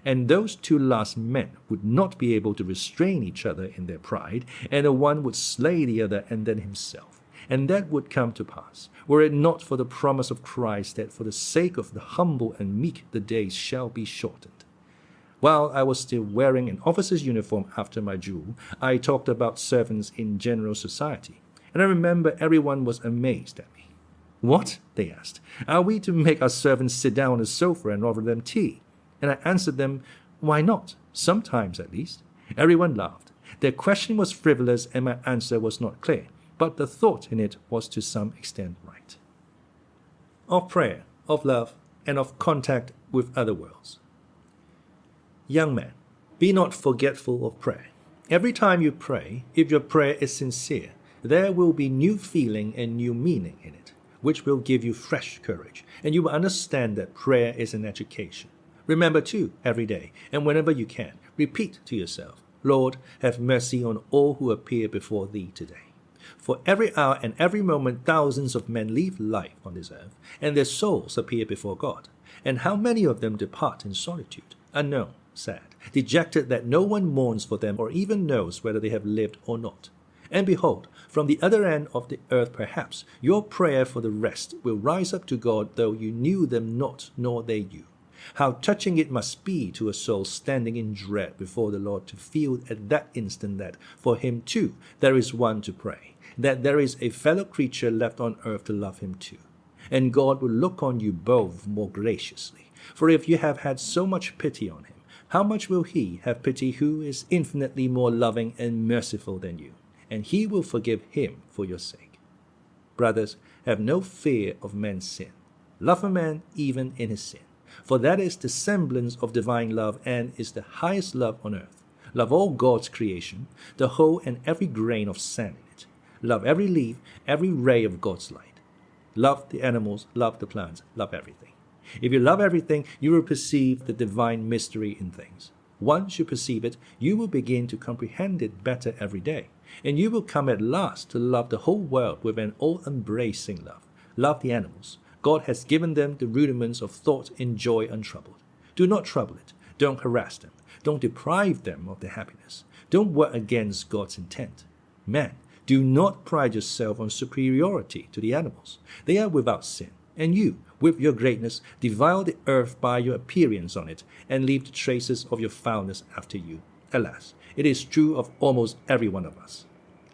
And those 2 last men would not be able to restrain each other in their pride, and the one would slay the other and then himself. And that would come to pass, were it not for the promise of Christ that for the sake of the humble and meek the days shall be shortened. While I was still wearing an officer's uniform after my duel, I talked about servants in general society, and I remember everyone was amazed at me. What? They asked. Are we to make our servants sit down on the sofa and offer them tea? And I answered them, why not? Sometimes at least. Everyone laughed. Their question was frivolous and my answer was not clear, but the thought in it was to some extent right. Of prayer, of love, and of contact with other worlds. Young man, be not forgetful of prayer. Every time you pray, if your prayer is sincere, there will be new feeling and new meaning in it, which will give you fresh courage, and you will understand that prayer is an education. Remember too, every day, and whenever you can, repeat to yourself, Lord, have mercy on all who appear before thee today. For every hour and every moment thousands of men leave life on this earth, and their souls appear before God. And how many of them depart in solitude, unknown, sad, dejected that no one mourns for them or even knows whether they have lived or not. And behold, from the other end of the earth perhaps, your prayer for the rest will rise up to God, though you knew them not, nor they you. How touching it must be to a soul standing in dread before the Lord to feel at that instant that, for him too, there is one to pray, that there is a fellow creature left on earth to love him too. And God will look on you both more graciously. For if you have had so much pity on him, how much will he have pity who is infinitely more loving and merciful than you? And he will forgive him for your sake. Brothers, have no fear of man's sin. Love a man even in his sin, for that is the semblance of divine love and is the highest love on earth. Love all God's creation, the whole and every grain of sand in it. Love every leaf, every ray of God's light. Love the animals, love the plants, love everything. If you love everything, you will perceive the divine mystery in things. Once you perceive it, you will begin to comprehend it better every day, and you will come at last to love the whole world with an all-embracing love. Love the animals. God has given them the rudiments of thought and joy untroubled. Do not trouble it. Don't harass them. Don't deprive them of their happiness. Don't work against God's intent. Man, do not pride yourself on superiority to the animals. They are without sin, and you, with your greatness, defile the earth by your appearance on it, and leave the traces of your foulness after you. Alas, it is true of almost every one of us.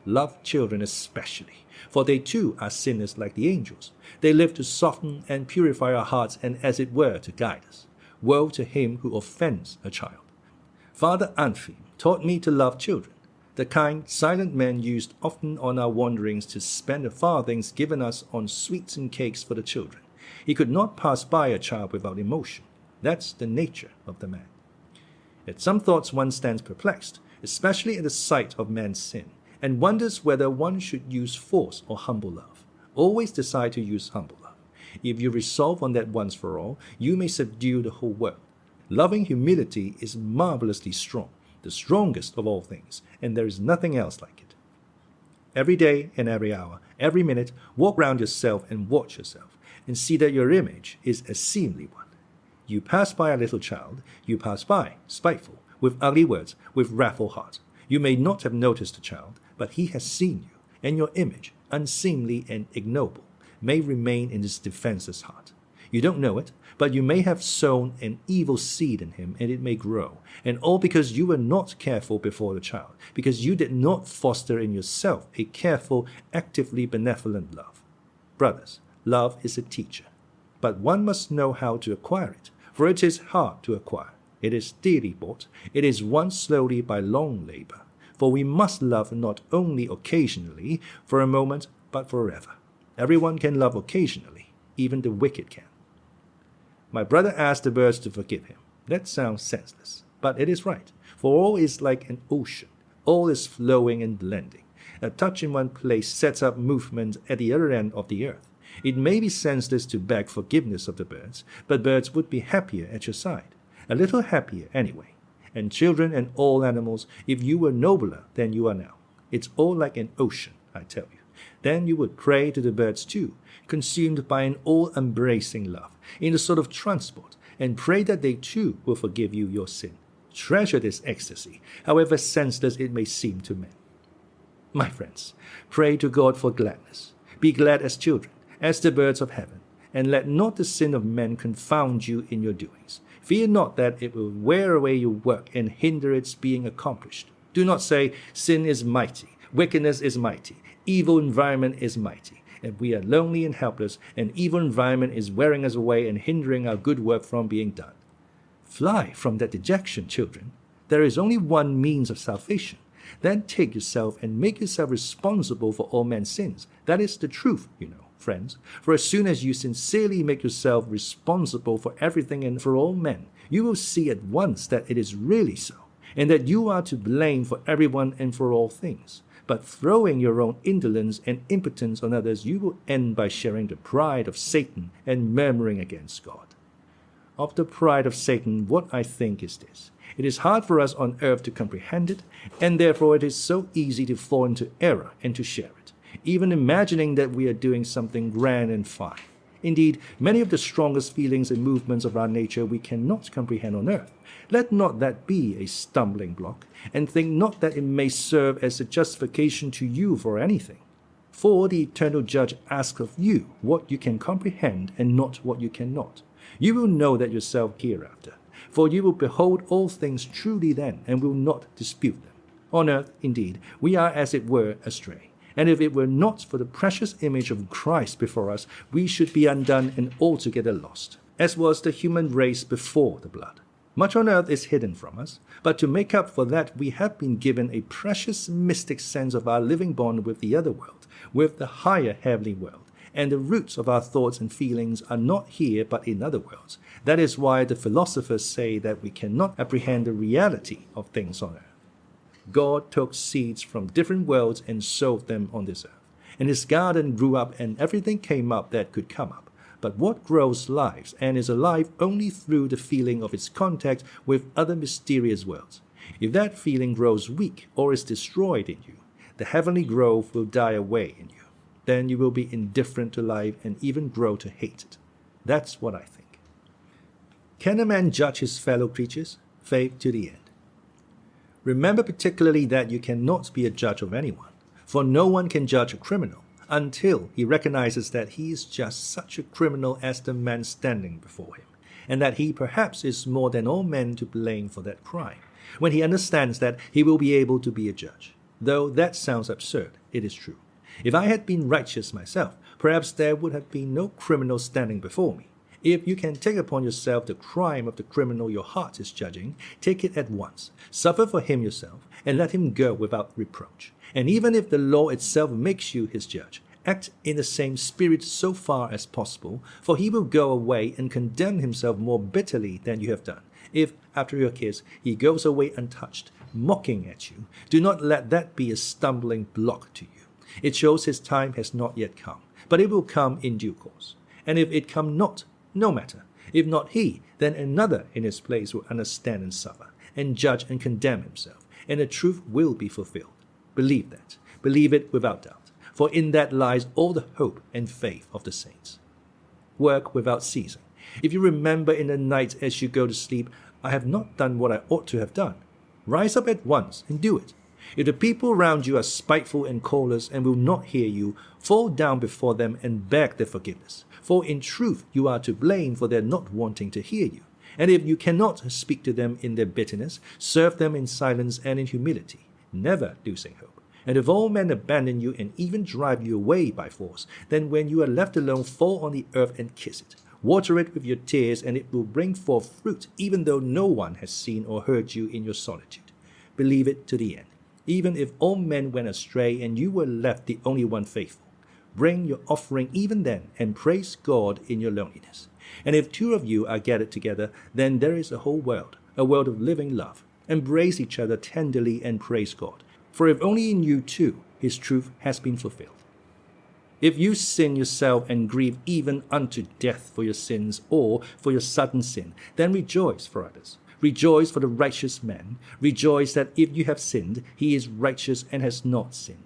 Love children especially, for they too are sinners like the angels. They live to soften and purify our hearts and as it were to guide us. Woe to him who offends a child. Father Anfi taught me to love children. The kind, silent man used often on our wanderings to spend the farthings given us on sweets and cakes for the children. He could not pass by a child without emotion. That's the nature of the man. At some thoughts one stands perplexed. especially at the sight of man's sin, and wonders whether one should use force or humble love. Always decide to use humble love. If you resolve on that once for all, you may subdue the whole world. Loving humility is marvelously strong, the strongest of all things, and there is nothing else like it. Every day and every hour, every minute, walk round yourself and watch yourself, and see that your image is a seemly one. You pass by a little child, you pass by, spiteful, with ugly words, with wrathful heart. You may not have noticed the child, but he has seen you, and your image, unseemly and ignoble, may remain in his defenseless heart. You don't know it, but you may have sown an evil seed in him, and it may grow, and all because you were not careful before the child, because you did not foster in yourself a careful, actively benevolent love. Brothers, love is a teacher, but one must know how to acquire it, for it is hard to acquire. It is dearly bought. It is won slowly by long labor. For we must love not only occasionally, for a moment, but forever. Everyone can love occasionally. Even the wicked can. My brother asked the birds to forgive him. That sounds senseless, but it is right. For all is like an ocean. All is flowing and blending. A touch in one place sets up movement at the other end of the earth. It may be senseless to beg forgiveness of the birds, but birds would be happier at your side. A little happier anyway. And children and all animals, if you were nobler than you are now. It's all like an ocean, I tell you. Then you would pray to the birds too, consumed by an all-embracing love, in a sort of transport, and pray that they too will forgive you your sin. Treasure this ecstasy, however senseless it may seem to men. My friends, pray to God for gladness. Be glad as children, as the birds of heaven, and let not the sin of men confound you in your doings. Fear not that it will wear away your work and hinder its being accomplished. Do not say, sin is mighty, wickedness is mighty, evil environment is mighty, and we are lonely and helpless, and evil environment is wearing us away and hindering our good work from being done. Fly from that dejection, children. There is only one means of salvation. Then take yourself and make yourself responsible for all men's sins. That is the truth, you know, friends. For as soon as you sincerely make yourself responsible for everything and for all men, you will see at once that it is really so, and that you are to blame for everyone and for all things. But throwing your own indolence and impotence on others, you will end by sharing the pride of Satan and murmuring against God. Of the pride of Satan, what I think is this. It is hard for us on earth to comprehend it, and therefore it is so easy to fall into error and to share it, even imagining that we are doing something grand and fine. Indeed, many of the strongest feelings and movements of our nature we cannot comprehend on earth. Let not that be a stumbling block, and think not that it may serve as a justification to you for anything. For the eternal judge asks of you what you can comprehend and not what you cannot. You will know that yourself hereafter, for you will behold all things truly then, and will not dispute them. On earth, indeed, we are as it were astray. And if it were not for the precious image of Christ before us, we should be undone and altogether lost, as was the human race before the blood. Much on earth is hidden from us, but to make up for that we have been given a precious mystic sense of our living bond with the other world, with the higher heavenly world, and the roots of our thoughts and feelings are not here but in other worlds. That is why the philosophers say that we cannot apprehend the reality of things on earth. God took seeds from different worlds and sowed them on this earth. And his garden grew up and everything came up that could come up. But what grows lives and is alive only through the feeling of its contact with other mysterious worlds. If that feeling grows weak or is destroyed in you, the heavenly growth will die away in you. Then you will be indifferent to life and even grow to hate it. That's what I think. Can a man judge his fellow creatures? Faith to the end. Remember particularly that you cannot be a judge of anyone, for no one can judge a criminal until he recognizes that he is just such a criminal as the man standing before him, and that he perhaps is more than all men to blame for that crime. When he understands that, he will be able to be a judge. Though that sounds absurd, it is true. If I had been righteous myself, perhaps there would have been no criminal standing before me. If you can take upon yourself the crime of the criminal your heart is judging, take it at once, suffer for him yourself, and let him go without reproach. And even if the law itself makes you his judge, act in the same spirit so far as possible, for he will go away and condemn himself more bitterly than you have done, if, after your kiss, he goes away untouched, mocking at you, do not let that be a stumbling block to you. It shows his time has not yet come, but it will come in due course. And if it come not, no matter. If not he, then another in his place will understand and suffer, and judge and condemn himself, and the truth will be fulfilled. Believe that. Believe it without doubt, for in that lies all the hope and faith of the saints. Work without ceasing. If you remember in the night as you go to sleep, I have not done what I ought to have done. Rise up at once and do it. If the people around you are spiteful and callous and will not hear you, fall down before them and beg their forgiveness. For in truth you are to blame for their not wanting to hear you. And if you cannot speak to them in their bitterness, serve them in silence and in humility, never losing hope. And if all men abandon you and even drive you away by force, then when you are left alone, fall on the earth and kiss it. Water it with your tears, and it will bring forth fruit, even though no one has seen or heard you in your solitude. Believe it to the end. Even if all men went astray and you were left the only one faithful, bring your offering even then and praise God in your loneliness. And if two of you are gathered together, then there is a whole world, a world of living love. Embrace each other tenderly and praise God. For if only in you too his truth has been fulfilled. If you sin yourself and grieve even unto death for your sins or for your sudden sin, then rejoice for others. Rejoice for the righteous man. Rejoice that if you have sinned, he is righteous and has not sinned.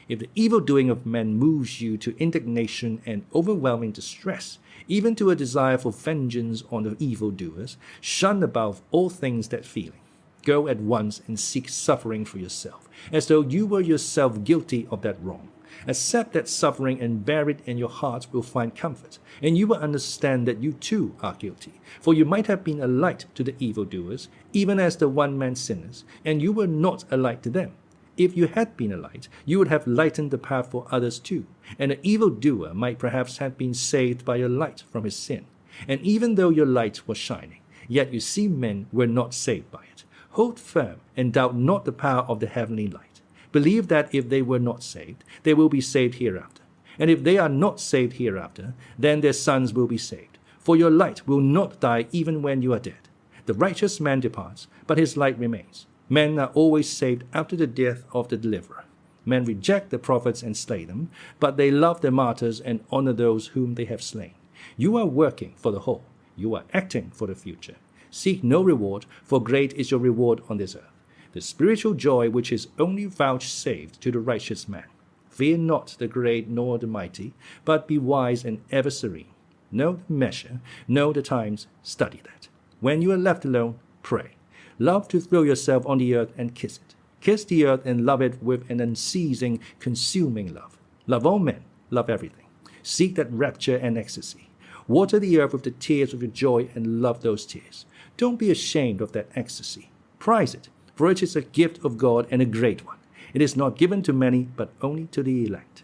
If the evil doing of men moves you to indignation and overwhelming distress, even to a desire for vengeance on the evildoers, shun above all things that feeling. Go at once and seek suffering for yourself, as though you were yourself guilty of that wrong. Accept that suffering and bear it, and your heart will find comfort, and you will understand that you too are guilty. For you might have been a light to the evildoers, even as the one-man sinners, and you were not a light to them. If you had been a light, you would have lightened the path for others too, and the evildoer might perhaps have been saved by your light from his sin. And even though your light was shining, yet you see men were not saved by it. Hold firm and doubt not the power of the heavenly light. Believe that if they were not saved, they will be saved hereafter. And if they are not saved hereafter, then their sons will be saved. For your light will not die even when you are dead. The righteous man departs, but his light remains. Men are always saved after the death of the deliverer. Men reject the prophets and slay them, but they love the martyrs and honor those whom they have slain. You are working for the whole. You are acting for the future. Seek no reward, for great is your reward on this earth. The spiritual joy which is only vouchsafed to the righteous man. Fear not the great nor the mighty, but be wise and ever serene. Know the measure, know the times, study that. When you are left alone, pray. Love to throw yourself on the earth and kiss it. Kiss the earth and love it with an unceasing, consuming love. Love all men, love everything. Seek that rapture and ecstasy. Water the earth with the tears of your joy and love those tears. Don't be ashamed of that ecstasy. Prize it, for it is a gift of God and a great one. It is not given to many, but only to the elect.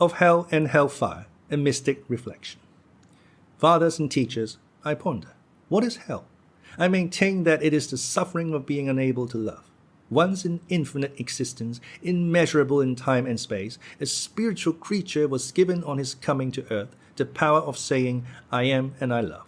Of hell and hellfire, a mystic reflection. Fathers and teachers, I ponder, what is hell? I maintain that it is the suffering of being unable to love. Once in infinite existence, immeasurable in time and space, a spiritual creature was given on his coming to earth the power of saying, I am and I love.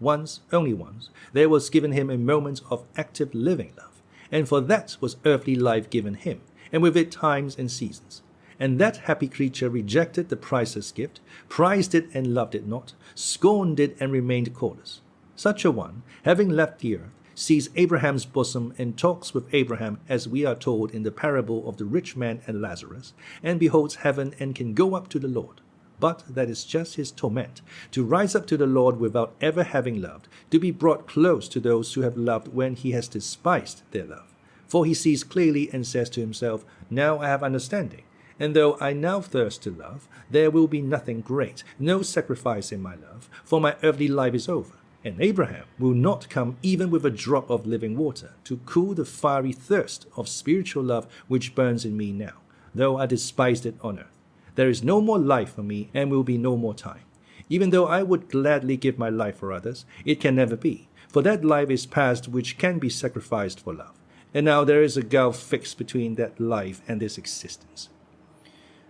Once, only once, there was given him a moment of active living love, and for that was earthly life given him, and with it times and seasons. And that happy creature rejected the priceless gift, prized it and loved it not, scorned it and remained callous. Such a one, having left the earth, sees Abraham's bosom and talks with Abraham, as we are told in the parable of the rich man and Lazarus, and beholds heaven and can go up to the Lord. But that is just his torment, to rise up to the Lord without ever having loved, to be brought close to those who have loved when he has despised their love. For he sees clearly and says to himself, now I have understanding, and though I now thirst to love, there will be nothing great, no sacrifice in my love, for my earthly life is over. And Abraham will not come even with a drop of living water to cool the fiery thirst of spiritual love which burns in me now, though I despised it on earth. There is no more life for me and will be no more time. Even though I would gladly give my life for others, it can never be, for that life is past which can be sacrificed for love. And now there is a gulf fixed between that life and this existence.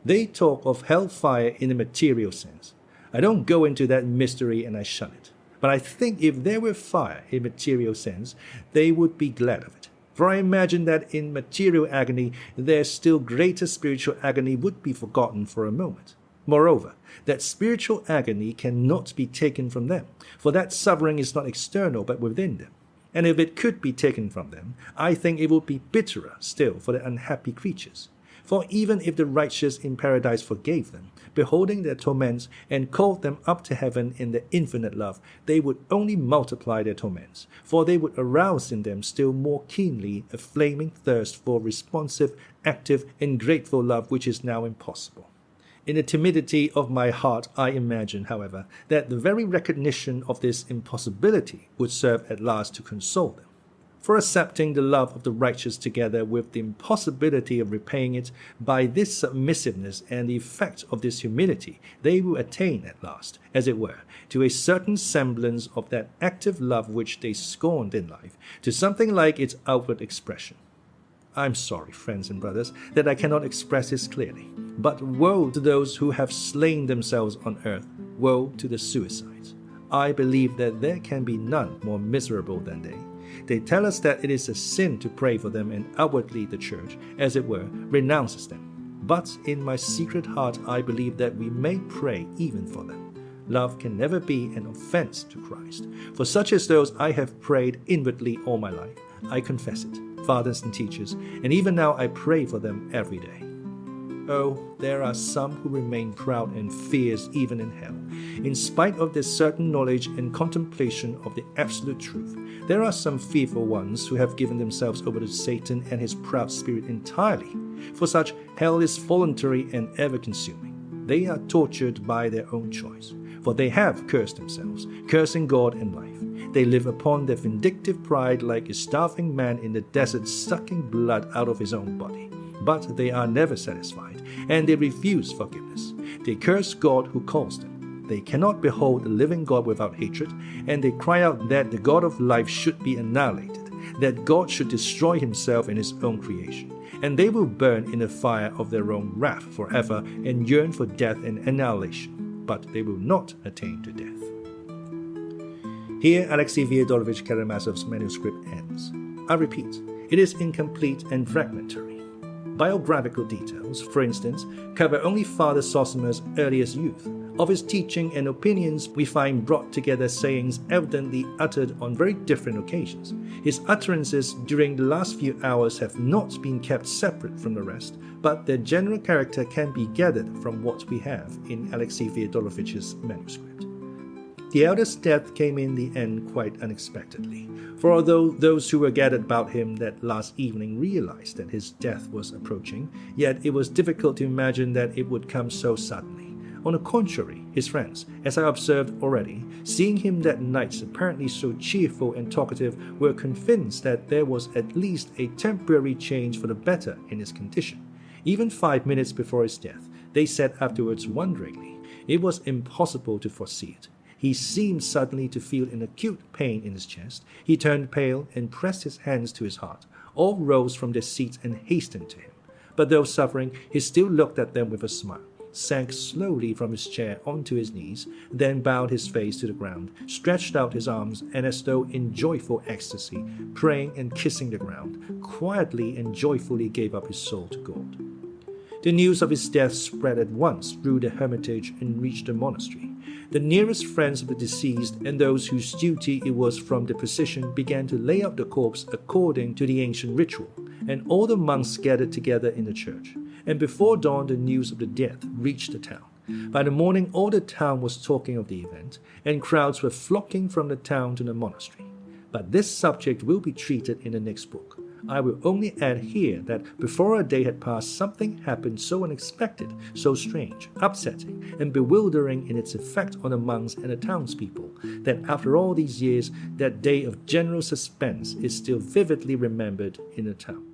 They talk of hellfire in a material sense. I don't go into that mystery and I shun it. But I think if there were fire in material sense, they would be glad of it. For I imagine that in material agony, their still greater spiritual agony would be forgotten for a moment. Moreover, that spiritual agony cannot be taken from them, for that suffering is not external but within them. And if it could be taken from them, I think it would be bitterer still for the unhappy creatures. For even if the righteous in paradise forgave them, beholding their torments, and called them up to heaven in their infinite love, they would only multiply their torments, for they would arouse in them still more keenly a flaming thirst for responsive, active, and grateful love which is now impossible. In the timidity of my heart, I imagine, however, that the very recognition of this impossibility would serve at last to console them. For accepting the love of the righteous together with the impossibility of repaying it, by this submissiveness and the effect of this humility, they will attain at last, as it were, to a certain semblance of that active love which they scorned in life, to something like its outward expression. I am sorry, friends and brothers, that I cannot express this clearly. But woe to those who have slain themselves on earth, woe to the suicides. I believe that there can be none more miserable than they. They tell us that it is a sin to pray for them, and outwardly the Church, as it were, renounces them. But in my secret heart I believe that we may pray even for them. Love can never be an offense to Christ. For such as those I have prayed inwardly all my life. I confess it, fathers and teachers, and even now I pray for them every day. Oh, there are some who remain proud and fierce even in hell. In spite of their certain knowledge and contemplation of the absolute truth, there are some fearful ones who have given themselves over to Satan and his proud spirit entirely. For such, hell is voluntary and ever-consuming. They are tortured by their own choice, for they have cursed themselves, cursing God and life. They live upon their vindictive pride like a starving man in the desert sucking blood out of his own body. But they are never satisfied, and they refuse forgiveness. They curse God who calls them. They cannot behold the living God without hatred, and they cry out that the God of life should be annihilated, that God should destroy himself in his own creation. And they will burn in the fire of their own wrath forever and yearn for death and annihilation, but they will not attain to death. Here Alexei Fyodorovich Karamazov's manuscript ends. I repeat, it is incomplete and fragmentary. Biographical details, for instance, cover only Father Zossima's earliest youth. Of his teaching and opinions, we find brought together sayings evidently uttered on very different occasions. His utterances during the last few hours have not been kept separate from the rest, but their general character can be gathered from what we have in Alexei Fyodorovich's manuscript. The elder's death came in the end quite unexpectedly, for although those who were gathered about him that last evening realized that his death was approaching, yet it was difficult to imagine that it would come so suddenly. On the contrary, his friends, as I observed already, seeing him that night apparently so cheerful and talkative, were convinced that there was at least a temporary change for the better in his condition. Even 5 minutes before his death, they said afterwards wonderingly, it was impossible to foresee it. He seemed suddenly to feel an acute pain in his chest. He turned pale and pressed his hands to his heart. All rose from their seats and hastened to him. But though suffering, he still looked at them with a smile, sank slowly from his chair onto his knees, then bowed his face to the ground, stretched out his arms, and as though in joyful ecstasy, praying and kissing the ground, quietly and joyfully gave up his soul to God. The news of his death spread at once through the hermitage and reached the monastery. The nearest friends of the deceased and those whose duty it was from the procession began to lay out the corpse according to the ancient ritual, and all the monks gathered together in the church. And before dawn the news of the death reached the town. By the morning all the town was talking of the event, and crowds were flocking from the town to the monastery. But this subject will be treated in the next book. I will only add here that before a day had passed, something happened so unexpected, so strange, upsetting, and bewildering in its effect on the monks and the townspeople, that after all these years, that day of general suspense is still vividly remembered in the town.